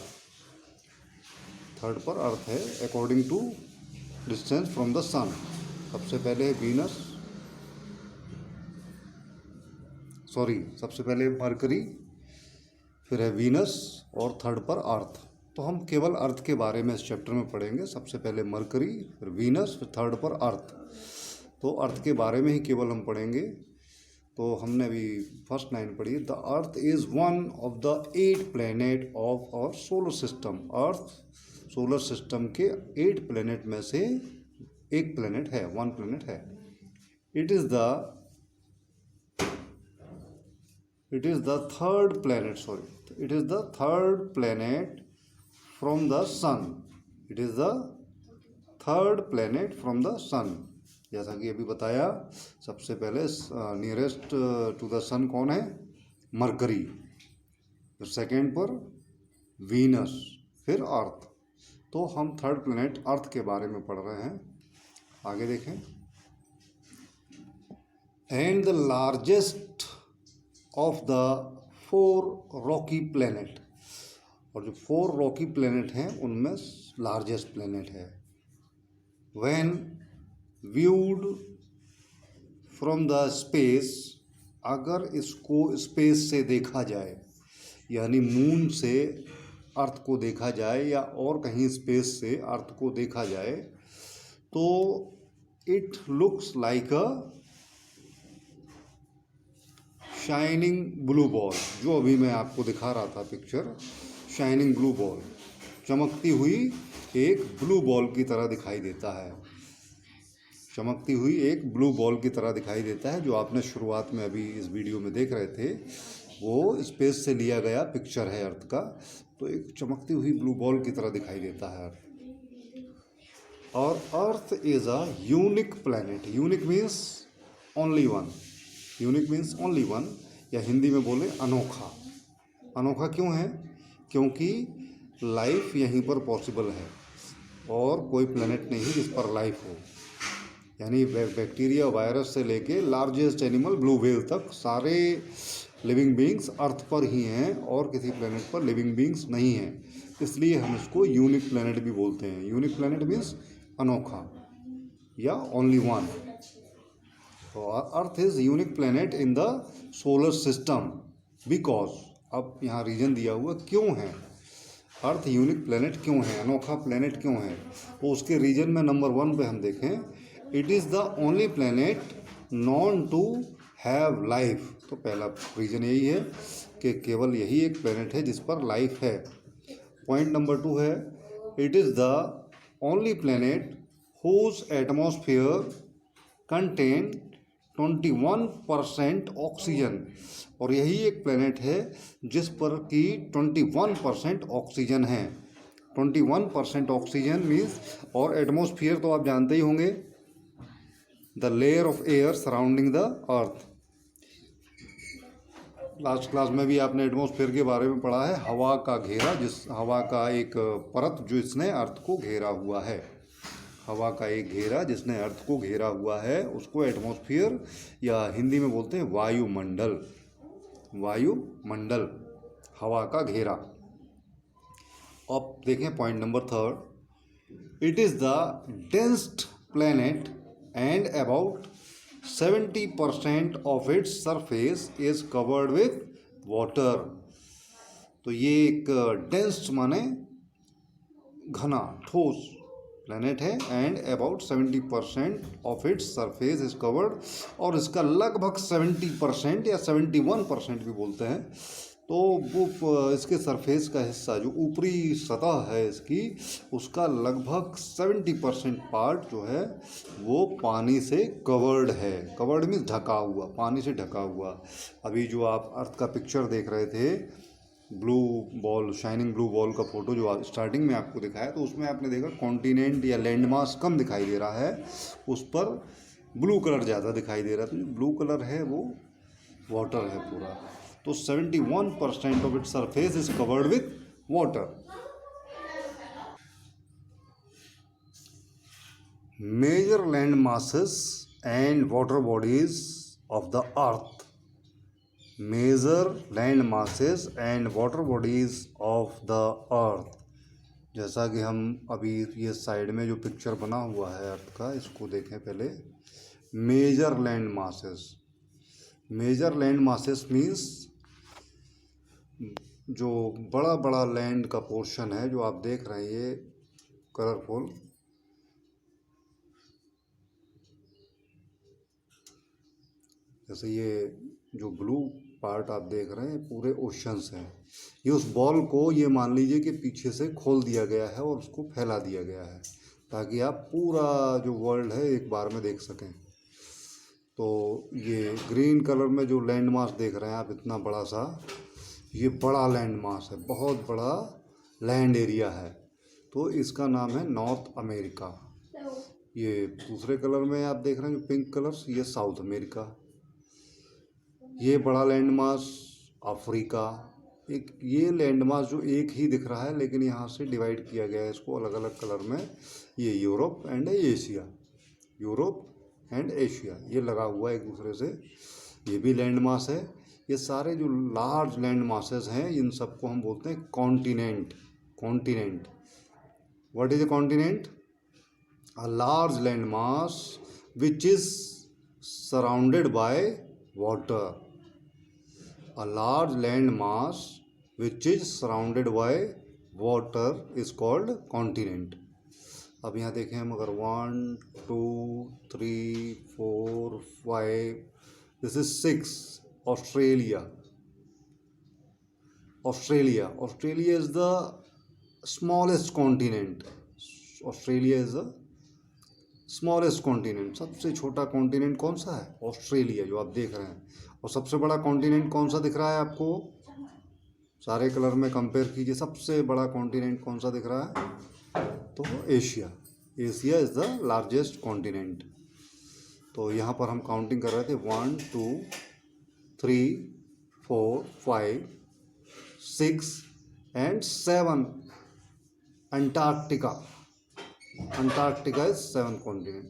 थर्ड पर अर्थ है according to distance from the sun. सबसे पहले है वीनस, सबसे पहले मरकरी, फिर है वीनस, और थर्ड पर अर्थ। तो हम केवल अर्थ के बारे में इस चैप्टर में पढ़ेंगे। सबसे पहले मरकरी, फिर वीनस, फिर थर्ड पर अर्थ। तो अर्थ के बारे में ही केवल हम पढ़ेंगे। तो हमने अभी फर्स्ट लाइन पढ़ी, the earth is one of the 8 planet of our solar system. Earth solar system के 8 प्लैनेट में से एक प्लैनेट है, 1 प्लैनेट है। It is the third planet from the sun. It is the third planet from the sun. जैसा कि अभी बताया, सबसे पहले नियरेस्ट टू द सन कौन है? मरकरी, फिर सेकेंड पर वीनस, फिर अर्थ। तो हम थर्ड प्लैनेट अर्थ के बारे में पढ़ रहे हैं। आगे देखें। And the largest of the 4 Rocky planet. और जो 4 रॉकी प्लैनेट हैं उनमें लार्जेस्ट प्लैनेट है। When viewed from the space, अगर इसको स्पेस से देखा जाए, यानी मून से अर्थ को देखा जाए या और कहीं स्पेस से अर्थ को देखा जाए, तो it looks like a shining blue ball. जो अभी मैं आपको दिखा रहा था पिक्चर, शाइनिंग ब्लू बॉल, चमकती हुई एक ब्लू बॉल की तरह दिखाई देता है। चमकती हुई एक ब्लू बॉल की तरह दिखाई देता है। जो आपने शुरुआत में अभी इस वीडियो में देख रहे थे, वो स्पेस से लिया गया पिक्चर है अर्थ का। तो एक चमकती हुई ब्लू बॉल की तरह दिखाई देता है अर्थ। और earth is a unique planet. Unique means only one. Unique means only one, या हिंदी में बोले अनोखा। अनोखा क्यों है? क्योंकि लाइफ यहीं पर पॉसिबल है और कोई प्लैनेट नहीं जिस पर लाइफ हो। यानी बैक्टीरिया, वायरस से लेके लार्जेस्ट एनिमल ब्लू व्हेल तक सारे लिविंग बींग्स अर्थ पर ही हैं और किसी प्लैनेट पर लिविंग बींग्स नहीं हैं। इसलिए हम इसको यूनिक प्लैनेट भी बोलते हैं। यूनिक प्लैनेट मीन्स अनोखा या ओनली वन। तो earth is unique planet in the solar system because अब यहाँ रीजन दिया हुआ क्यों है, अर्थ यूनिक प्लेनेट क्यों है, अनोखा प्लेनेट क्यों है। तो उसके रीजन में नंबर 1 पे हम देखें, it is the only planet known to have life. तो पहला रीजन यही है कि केवल यही एक प्लेनेट है जिस पर लाइफ है। पॉइंट नंबर 2 है, it is the only planet whose atmosphere contain 21% oxygen. और यही एक प्लेनेट है जिस पर कि 21% ऑक्सीजन है। 21% ऑक्सीजन मीन्स, और एटमॉस्फेयर तो आप जानते ही होंगे, the layer of air surrounding the earth. Last class में भी आपने एटमॉस्फेयर के बारे में पढ़ा है, हवा का घेरा, जिस हवा का एक परत जो इसने अर्थ को घेरा हुआ है। हवा का एक घेरा जिसने अर्थ को घेरा हुआ है उसको एटमॉस्फेयर, या हिंदी में बोलते हैं वायुमंडल। वायुमंडल, हवा का घेरा। अब देखें point number 3, it is the densed planet and about 70% of its surface is covered with water. तो ये एक डेंस्ड माने घना, ठोस प्लैनेट है, and about 70% of its surface is covered, और इसका लगभग 70% या 71% भी बोलते हैं। तो वो इसके सरफेस का हिस्सा, जो ऊपरी सतह है इसकी, उसका लगभग 70% पार्ट जो है वो पानी से कवर्ड है। कवर्ड मीन्स ढका हुआ, पानी से ढका हुआ। अभी जो आप अर्थ का पिक्चर देख रहे थे, blue ball, shining blue ball का फोटो जो स्टार्टिंग में आपको दिखाया, तो उसमें आपने देखा कॉन्टिनेंट या लैंड मास कम दिखाई दे रहा है, उस पर ब्लू कलर ज़्यादा दिखाई दे रहा है। तो जो ब्लू कलर है वो वाटर है पूरा। तो 71% of its surface is covered with water. Major land masses and water bodies of the earth. Major land masses and water bodies of the earth. जैसा कि हम अभी ये साइड में जो पिक्चर बना हुआ है अर्थ का, इसको देखें पहले। Major land masses, major land masses means जो बड़ा बड़ा लैंड का पोर्शन है, जो आप देख रहे हैं ये कलरफुल, जैसे ये जो ब्लू पार्ट आप देख रहे हैं पूरे ओशंस हैं। ये उस बॉल को, ये मान लीजिए कि पीछे से खोल दिया गया है और उसको फैला दिया गया है ताकि आप पूरा जो वर्ल्ड है एक बार में देख सकें। तो ये ग्रीन कलर में जो लैंड मास देख रहे हैं आप, इतना बड़ा सा, ये बड़ा लैंड मास है, बहुत बड़ा लैंड एरिया है। तो इसका नाम है नॉर्थ अमेरिका। ये दूसरे कलर में आप देख रहे हैं जो पिंक कलर्स, ये साउथ अमेरिका। ये बड़ा लैंड मास अफ्रीका। एक ये लैंड मास जो एक ही दिख रहा है, लेकिन यहाँ से डिवाइड किया गया है इसको अलग अलग कलर में, ये Europe and Asia. Europe and Asia ये लगा हुआ है एक दूसरे से, ये भी लैंड मास है। ये सारे जो लार्ज लैंड मासेस हैं, इन सबको हम बोलते हैं continent. Continent, what is a continent? A large land mass which is surrounded by water. A large land mass which is surrounded by water is called continent. अब यहाँ देखें हम, अगर 1 2 3 4 5, this is 6, Australia. Australia is the smallest continent. Australia is the smallest continent. सबसे छोटा कॉन्टिनेंट कौन सा है? ऑस्ट्रेलिया, जो आप देख रहे हैं। और सबसे बड़ा कॉन्टिनेंट कौन सा दिख रहा है आपको? सारे कलर में कंपेयर कीजिए, सबसे बड़ा कॉन्टिनेंट कौन सा दिख रहा है? तो Asia. Asia is the largest continent. तो यहाँ पर हम काउंटिंग कर रहे थे 1 2 3 4 5 6 and 7। Antarctica, Antarctica is 7th continent.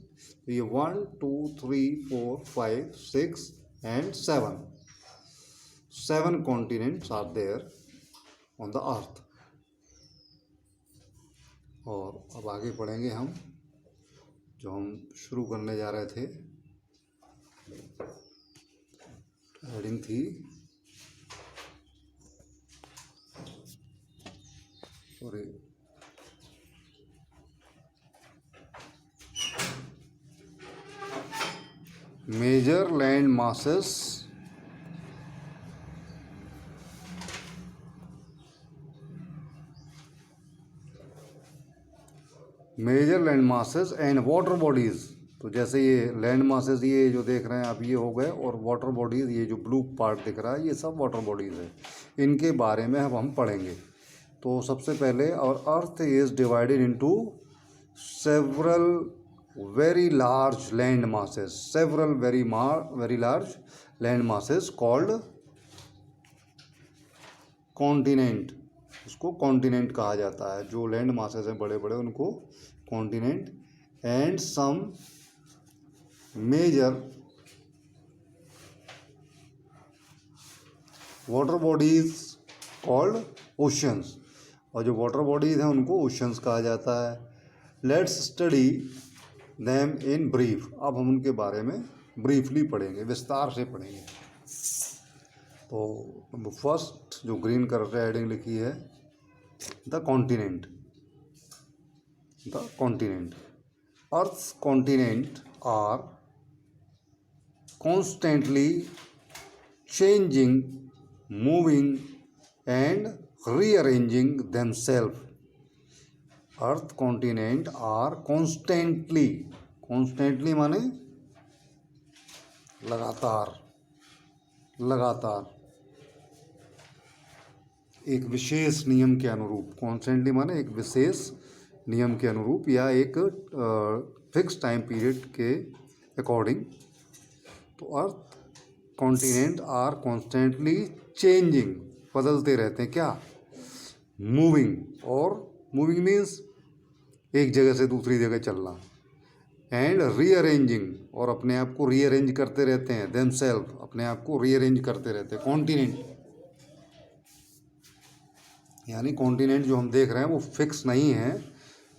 तो ये 1 2 3 4 5 6 and 7 continents are there on the earth. और अब आगे पढ़ेंगे हम, जो हम शुरू करने जा रहे थे। हेडिंग थी sorry, major land masses and water bodies. तो जैसे ये लैंड मासेस, ये जो देख रहे हैं आप, ये हो गए, और वाटर बॉडीज, ये जो ब्लू पार्ट दिख रहा है, ये सब वाटर बॉडीज है। इनके बारे में अब हम पढ़ेंगे। तो सबसे पहले, और earth is divided into several very large land masses, several very large land masses called continent. उसको कॉन्टिनेंट कहा जाता है। जो लैंड मासेस हैं बड़े बड़े, उनको continent. And some major water bodies called oceans, और जो वाटर बॉडीज हैं उनको ओशंस कहा जाता है। Let's study them in brief. अब हम उनके बारे में ब्रीफली पढ़ेंगे, विस्तार से पढ़ेंगे। तो फर्स्ट जो ग्रीन कलर से हेडिंग लिखी है, the continent. The continent, earth's continent are constantly changing, moving and rearranging themselves. Earth continent are constantly माने लगातार एक विशेष नियम के अनुरूप। कॉन्स्टेंटली माने एक विशेष नियम के अनुरूप, या एक फिक्स टाइम पीरियड के अकॉर्डिंग। तो अर्थ कॉन्टिनेंट आर कॉन्स्टेंटली चेंजिंग, बदलते रहते हैं। क्या? मूविंग, और मूविंग मीन्स एक जगह से दूसरी जगह चलना। एंड रीअरेंजिंग, और अपने आप को रीअरेंज करते रहते हैं। देमसेल्फ, अपने आप को रीअरेंज करते रहते हैं। कॉन्टिनेंट यानी कॉन्टिनेंट जो हम देख रहे हैं वो फिक्स नहीं है,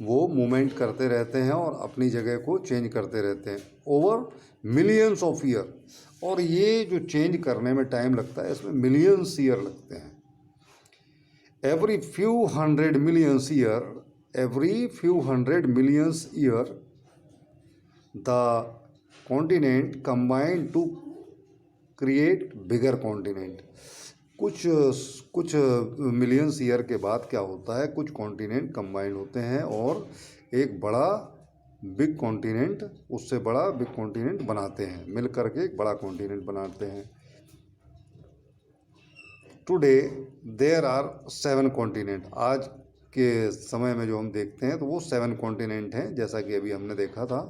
वो मूवमेंट करते रहते हैं और अपनी जगह को चेंज करते रहते हैं ओवर मिलियंस ऑफ ईयर। और ये जो चेंज करने में टाइम लगता है, इसमें मिलियंस ईयर लगते हैं। Every few hundred millions year the continent combine to create bigger continent. कुछ मिलियंस ईयर के बाद क्या होता है, कुछ कॉन्टिनेंट कंबाइन होते हैं और एक बड़ा बिग कॉन्टिनेंट, उससे बड़ा बिग कॉन्टिनेंट बनाते हैं, मिल करके एक बड़ा कॉन्टिनेंट बनाते हैं। Today there are 7 continent. आज के समय में जो हम देखते हैं तो वो 7 कॉन्टिनेंट हैं, जैसा कि अभी हमने देखा था।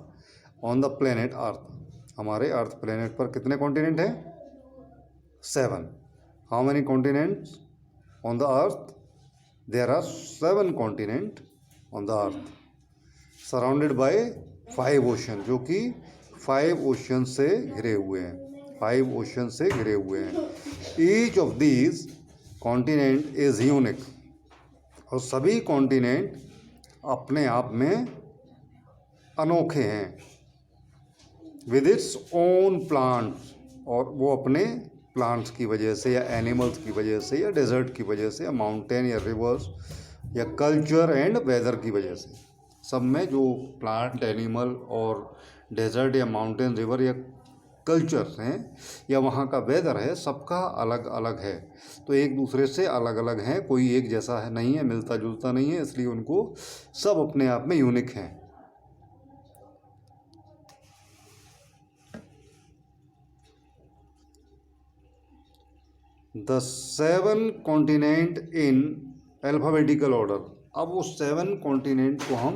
ऑन द प्लेनेट अर्थ, हमारे अर्थ प्लेनेट पर कितने कॉन्टिनेंट हैं? 7। How many continents on the earth? There are 7 continent on the earth, surrounded by 5 ocean, जो कि 5 ओशन से घिरे हुए हैं। 5 ओशन से घिरे हुए हैं। Each of these continent is unique, और सभी कॉन्टिनेंट अपने आप में अनोखे हैं। विद इट्स ओन प्लांट्स, और वो अपने प्लांट्स की वजह से, या एनिमल्स की वजह से, या डेजर्ट की वजह से, या माउंटेन या रिवर्स, या कल्चर एंड वेदर की वजह से। सब में जो प्लांट, एनिमल और डेजर्ट या माउंटेन, रिवर या कल्चर्स हैं, या वहाँ का वेदर है, सबका अलग अलग है। तो एक दूसरे से अलग अलग हैं, कोई एक जैसा है नहीं है, मिलता जुलता नहीं है, इसलिए उनको सब अपने आप में यूनिक हैं। The 7 continent in alphabetical order. अब वो 7 कॉन्टिनेंट को हम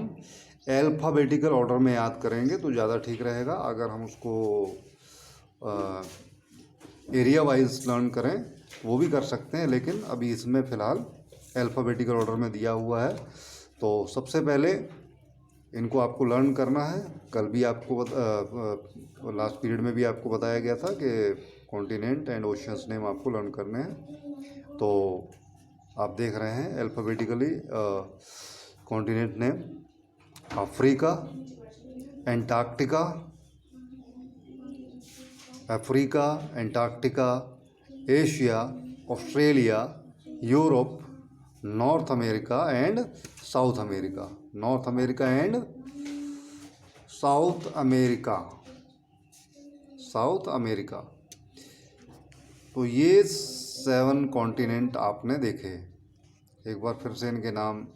अल्फ़ाबेटिकल ऑर्डर में याद करेंगे तो ज़्यादा ठीक रहेगा। अगर हम उसको एरिया वाइज लर्न करें वो भी कर सकते हैं, लेकिन अभी इसमें फ़िलहाल अल्फ़ाबेटिकल ऑर्डर में दिया हुआ है। तो सबसे पहले इनको आपको लर्न करना है। कल भी आपको लास्ट पीरियड में भी आपको बताया गया था कि कॉन्टिनेंट एंड ओशंस नेम आपको लर्न करने हैं। तो आप देख रहे हैं alphabetically continent name: Africa, Antarctica, Asia, Australia, Europe, north America and south America, North America and south America, south America. तो ये 7 कॉन्टिनेंट आपने देखे। एक बार फिर से इनके नाम,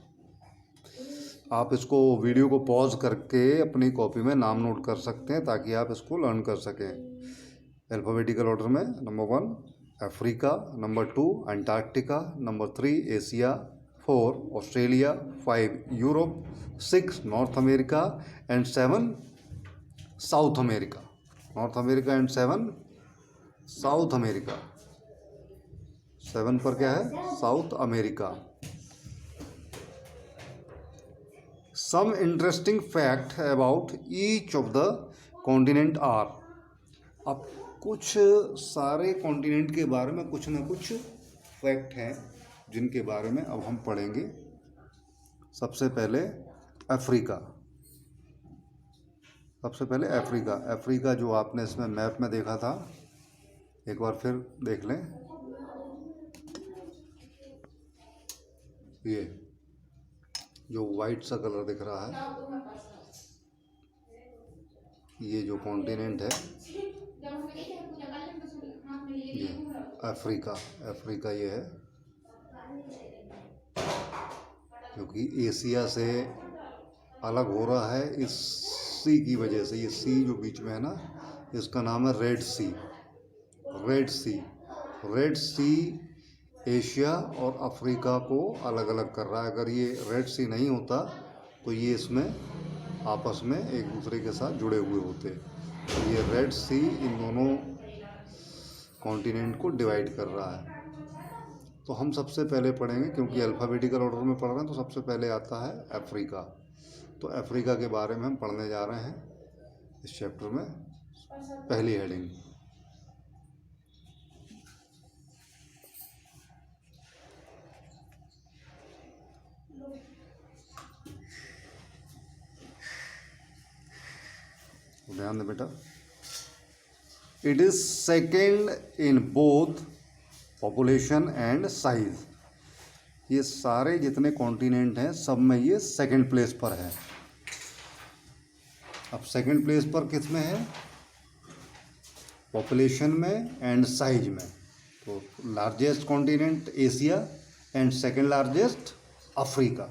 आप इसको वीडियो को पॉज करके अपनी कॉपी में नाम नोट कर सकते हैं ताकि आप इसको लर्न कर सकें अल्फ़ाबेटिकल ऑर्डर में। Number 1 Africa, number 2 Antarctica, number 3 Asia, 4 Australia, 5 Europe, 6 North America and 7 South America, North America and 7 South America. 7 पर क्या है? South America. Some interesting fact about each of the continent are. अब कुछ सारे कॉन्टिनेंट के बारे में कुछ ना कुछ फैक्ट हैं जिनके बारे में अब हम पढ़ेंगे। सबसे पहले अफ्रीका, सबसे पहले अफ्रीका। अफ्रीका जो आपने इसमें मैप में देखा था, एक बार फिर देख लें। ये जो वाइट सा कलर दिख रहा है, ये जो कॉन्टिनेंट है ये अफ्रीका, अफ्रीका ये है, क्योंकि एशिया से अलग हो रहा है इस सी की वजह से। ये सी जो बीच में है ना, इसका नाम है रेड सी। रेड सी, रेड सी एशिया और अफ्रीका को अलग अलग कर रहा है। अगर ये रेड सी नहीं होता तो ये इसमें आपस में एक दूसरे के साथ जुड़े हुए होते। ये रेड सी इन दोनों कॉन्टिनेंट को डिवाइड कर रहा है। तो हम सबसे पहले पढ़ेंगे, क्योंकि अल्फ़ाबेटिकल ऑर्डर में पढ़ रहे हैं, तो सबसे पहले आता है अफ्रीका। तो अफ्रीका के बारे में हम पढ़ने जा रहे हैं इस चैप्टर में। पहली हेडिंग, ध्यान दे बेटा। It is second in both population and size. ये सारे जितने कॉन्टिनेंट हैं सब में ये सेकंड प्लेस पर है। अब सेकंड प्लेस पर किस में है? पॉपुलेशन में एंड साइज में। तो largest continent Asia and second largest Africa.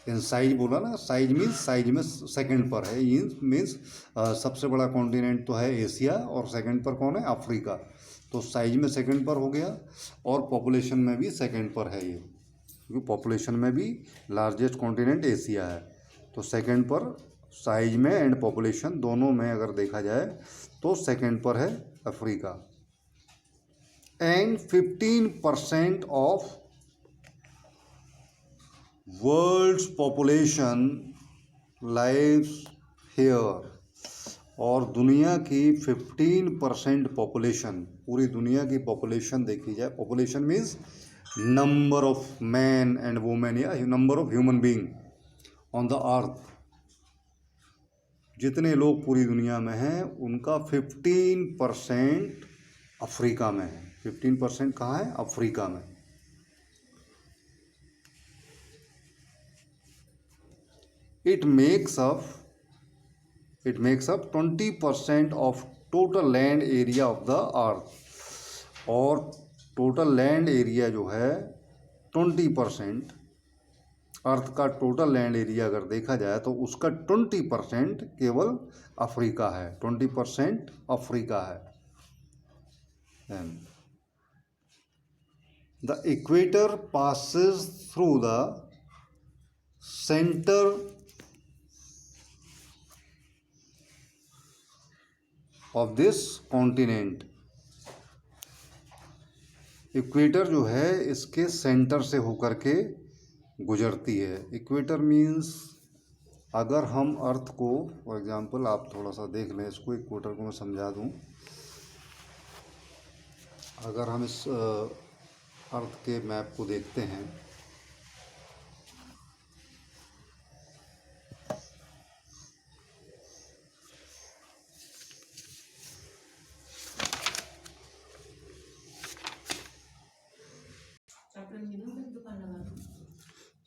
In size बोला ना, साइज मीन्स साइज में सेकंड पर है। ये मीन्स सबसे बड़ा कॉन्टिनेंट तो है एशिया और सेकंड पर कौन है? अफ्रीका। तो साइज में सेकंड पर हो गया और पॉपुलेशन में भी सेकंड पर है ये, क्योंकि पॉपुलेशन में भी लार्जेस्ट कॉन्टिनेंट एशिया है। तो सेकंड पर साइज में एंड पॉपुलेशन दोनों में अगर देखा जाए तो सेकंड पर है Africa. And 15% of world's population lives here. और दुनिया की 15% पॉपुलेशन, पूरी दुनिया की पॉपुलेशन देखी जाए, population means number of man and women या number of human being on the earth. जितने लोग पूरी दुनिया में हैं उनका 15% अफ्रीका में है। 15% कहाँ है? अफ्रीका में। It makes up 20% of total land area of the earth। और टोटल लैंड एरिया जो है 20%, अर्थ का टोटल लैंड एरिया अगर देखा जाए तो उसका 20% केवल अफ्रीका है। 20% अफ्रीका है। The equator passes through the center of this continent. Equator जो है इसके सेंटर से होकर के गुजरती है। इक्वेटर मीन्स, अगर हम अर्थ को, फॉर एग्जांपल आप थोड़ा सा देख लें इसको, इक्वेटर को मैं समझा दूं। अगर हम इस अर्थ के मैप को देखते हैं,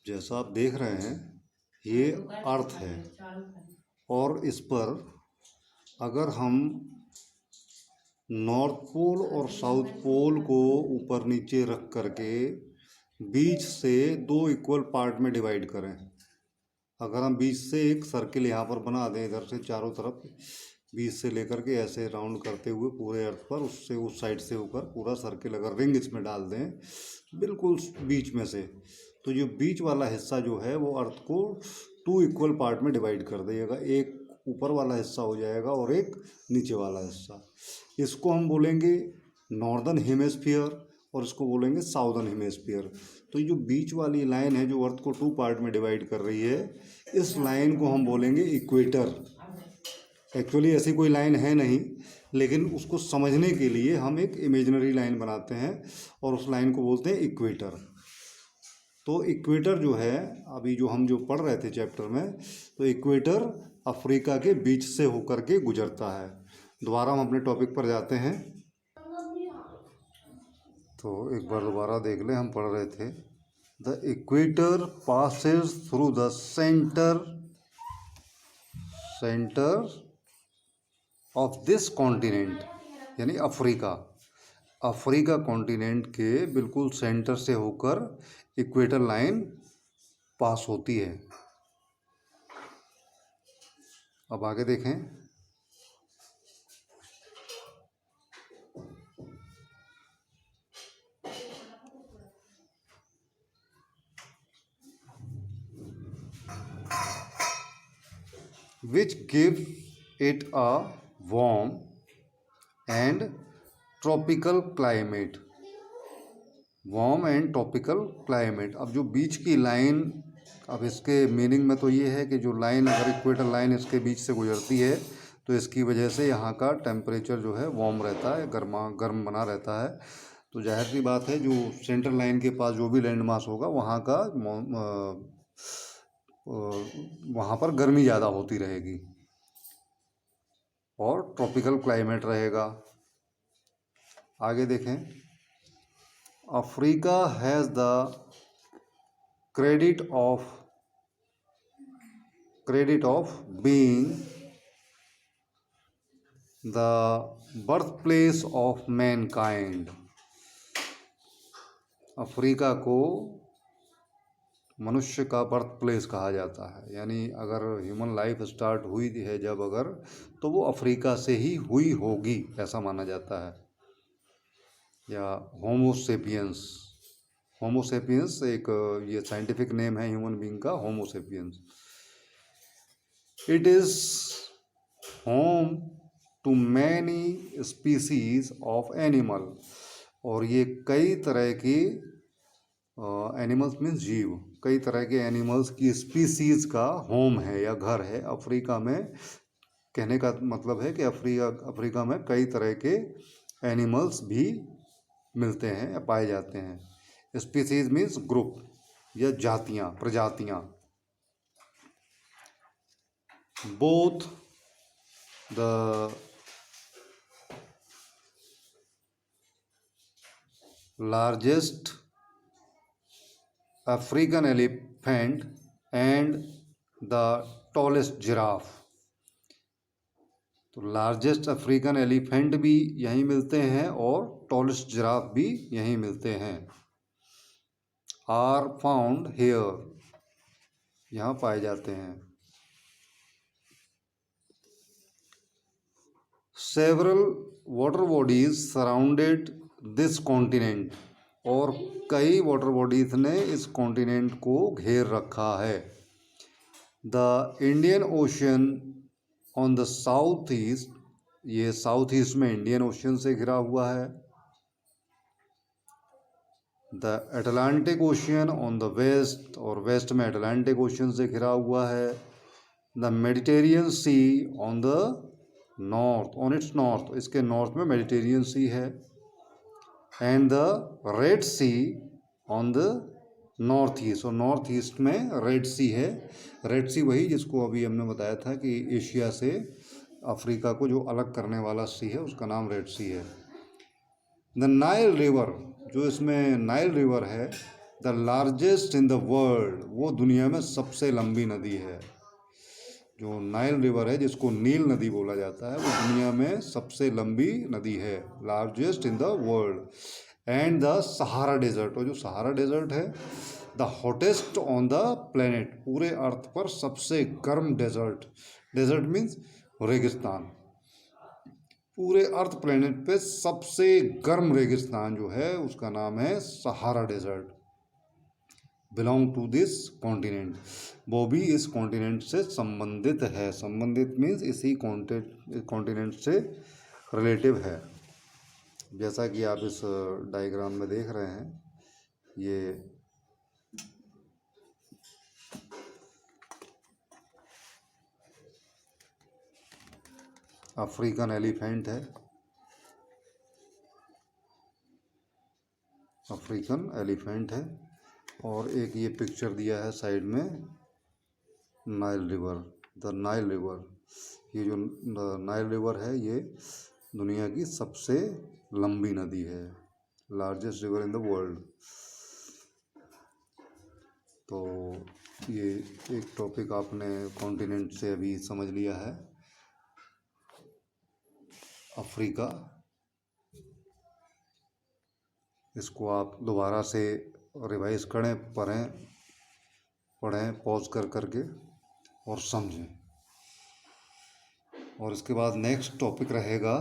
जैसा आप देख रहे हैं ये अर्थ है, और इस पर अगर हम नॉर्थ पोल और साउथ पोल को ऊपर नीचे रख करके बीच से दो इक्वल पार्ट में डिवाइड करें, अगर हम बीच से एक सर्किल यहाँ पर बना दें, इधर से चारों तरफ बीच से लेकर के ऐसे राउंड करते हुए पूरे अर्थ पर, उससे उस साइड से होकर पूरा सर्किल अगर रिंग इसमें डाल दें बिल्कुल बीच में से, तो जो बीच वाला हिस्सा जो है वो अर्थ को 2 इक्वल पार्ट में डिवाइड कर देगा। एक ऊपर वाला हिस्सा हो जाएगा और एक नीचे वाला हिस्सा। इसको हम बोलेंगे नॉर्दर्न हेमिस्फीयर और इसको बोलेंगे साउदर्न हेमिस्फीयर। तो ये जो बीच वाली लाइन है जो अर्थ को 2 पार्ट में डिवाइड कर रही है, इस लाइन को हम बोलेंगे इक्वेटर। एक्चुअली ऐसी कोई लाइन है नहीं, लेकिन उसको समझने के लिए हम एक इमेजिनरी लाइन बनाते हैं और उस लाइन को बोलते हैं इक्वेटर। तो इक्वेटर जो है, अभी जो हम पढ़ रहे थे चैप्टर में, तो इक्वेटर अफ्रीका के बीच से होकर के गुजरता है। दोबारा हम अपने टॉपिक पर जाते हैं, तो एक बार दोबारा देख लें। हम पढ़ रहे थे the equator passes through the centre of this continent, यानी अफ्रीका कॉन्टिनेंट के बिल्कुल सेंटर से होकर इक्वेटर लाइन पास होती है। अब आगे देखें। which give it a warm and tropical climate। अब जो बीच की लाइन, अब इसके मीनिंग में तो ये है कि जो लाइन, अगर इक्वेटर लाइन इसके बीच से गुजरती है तो इसकी वजह से यहाँ का टेम्परेचर जो है वार्म रहता है, गर्म बना रहता है। तो जाहिर सी बात है जो सेंटर लाइन के पास जो भी लैंड मास होगा वहाँ पर गर्मी ज़्यादा होती रहेगी और ट्रॉपिकल क्लाइमेट रहेगा। आगे देखें। Africa has the credit of being the birth place of Mankind. Africa को मनुष्य का बर्थ प्लेस कहा जाता है, यानी अगर ह्यूमन लाइफ स्टार्ट हुई है जब अगर, तो वो अफ्रीका से ही हुई होगी ऐसा माना जाता है। या होमोसेपियंस एक ये साइंटिफिक नेम है ह्यूमन बीइंग का, homo sapiens. It is home to many species of animal, और ये कई तरह की एनिमल्स मीन्स जीव, कई तरह के एनिमल्स की स्पीसीज का होम है या घर है अफ्रीका में। कहने का मतलब है कि अफ्रीका में कई तरह के एनिमल्स भी मिलते हैं या पाए जाते हैं। स्पीसीज मीन्स ग्रुप या जातियाँ, प्रजातियाँ। Both the largest African elephant and the tallest giraffe. तो लार्जेस्ट अफ्रीकन एलिफेंट भी यहीं मिलते हैं और टॉलेस्ट जिराफ भी यहीं मिलते हैं। आर फाउंड हेयर, यहाँ पाए जाते हैं। Several water bodies surrounded this continent, और कई वाटर बॉडीज ने इस कॉन्टिनेंट को घेर रखा है। The Indian Ocean on the south east, ये साउथ ईस्ट में इंडियन ओशन से घिरा हुआ है। The Atlantic Ocean on the west, और वेस्ट में अटलांटिक ओशन से घिरा हुआ है। The Mediterranean Sea on the north, on its north, इसके नॉर्थ में मेडिटेरियन सी है। And the Red Sea on the north east, और नॉर्थ ईस्ट में रेड सी है। रेड सी वही जिसको अभी हमने बताया था कि एशिया से अफ्रीका को जो अलग करने वाला सी है, उसका नाम रेड सी है। द नाइल रिवर, जो इसमें नाइल रिवर है the largest in the world, वो दुनिया में सबसे लंबी नदी है। जो नाइल रिवर है, जिसको नील नदी बोला जाता है, वो दुनिया में सबसे लंबी नदी है, largest in the world. And the Sahara Desert, और जो सहारा डेजर्ट है, the hottest on the planet, पूरे अर्थ पर सबसे गर्म डेजर्ट। डेजर्ट मीन्स रेगिस्तान। पूरे अर्थ प्लेनेट पे सबसे गर्म रेगिस्तान जो है उसका नाम है Sahara Desert. Belong to this continent, वो भी इस कॉन्टिनेंट से संबंधित है। संबंधित मीन्स इसी कॉन्टिनेंट से रिलेटिव है। जैसा कि आप इस डायग्राम में देख रहे हैं, ये अफ्रीकन एलिफेंट है, अफ्रीकन एलिफेंट है। और एक ये पिक्चर दिया है साइड में, Nile river, the Nile river. ये जो नाइल रिवर है, ये दुनिया की सबसे लंबी नदी है, largest river in the world. तो ये एक टॉपिक आपने कॉन्टिनेंट से अभी समझ लिया है, अफ्रीका। इसको आप दोबारा से रिवाइज करें, पढ़ें पॉज करके और समझें। और इसके बाद नेक्स्ट टॉपिक रहेगा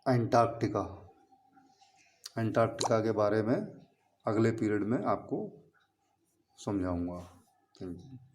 अंटार्कटिका। अंटार्कटिका के बारे में अगले पीरियड में आपको समझाऊंगा। Thank you.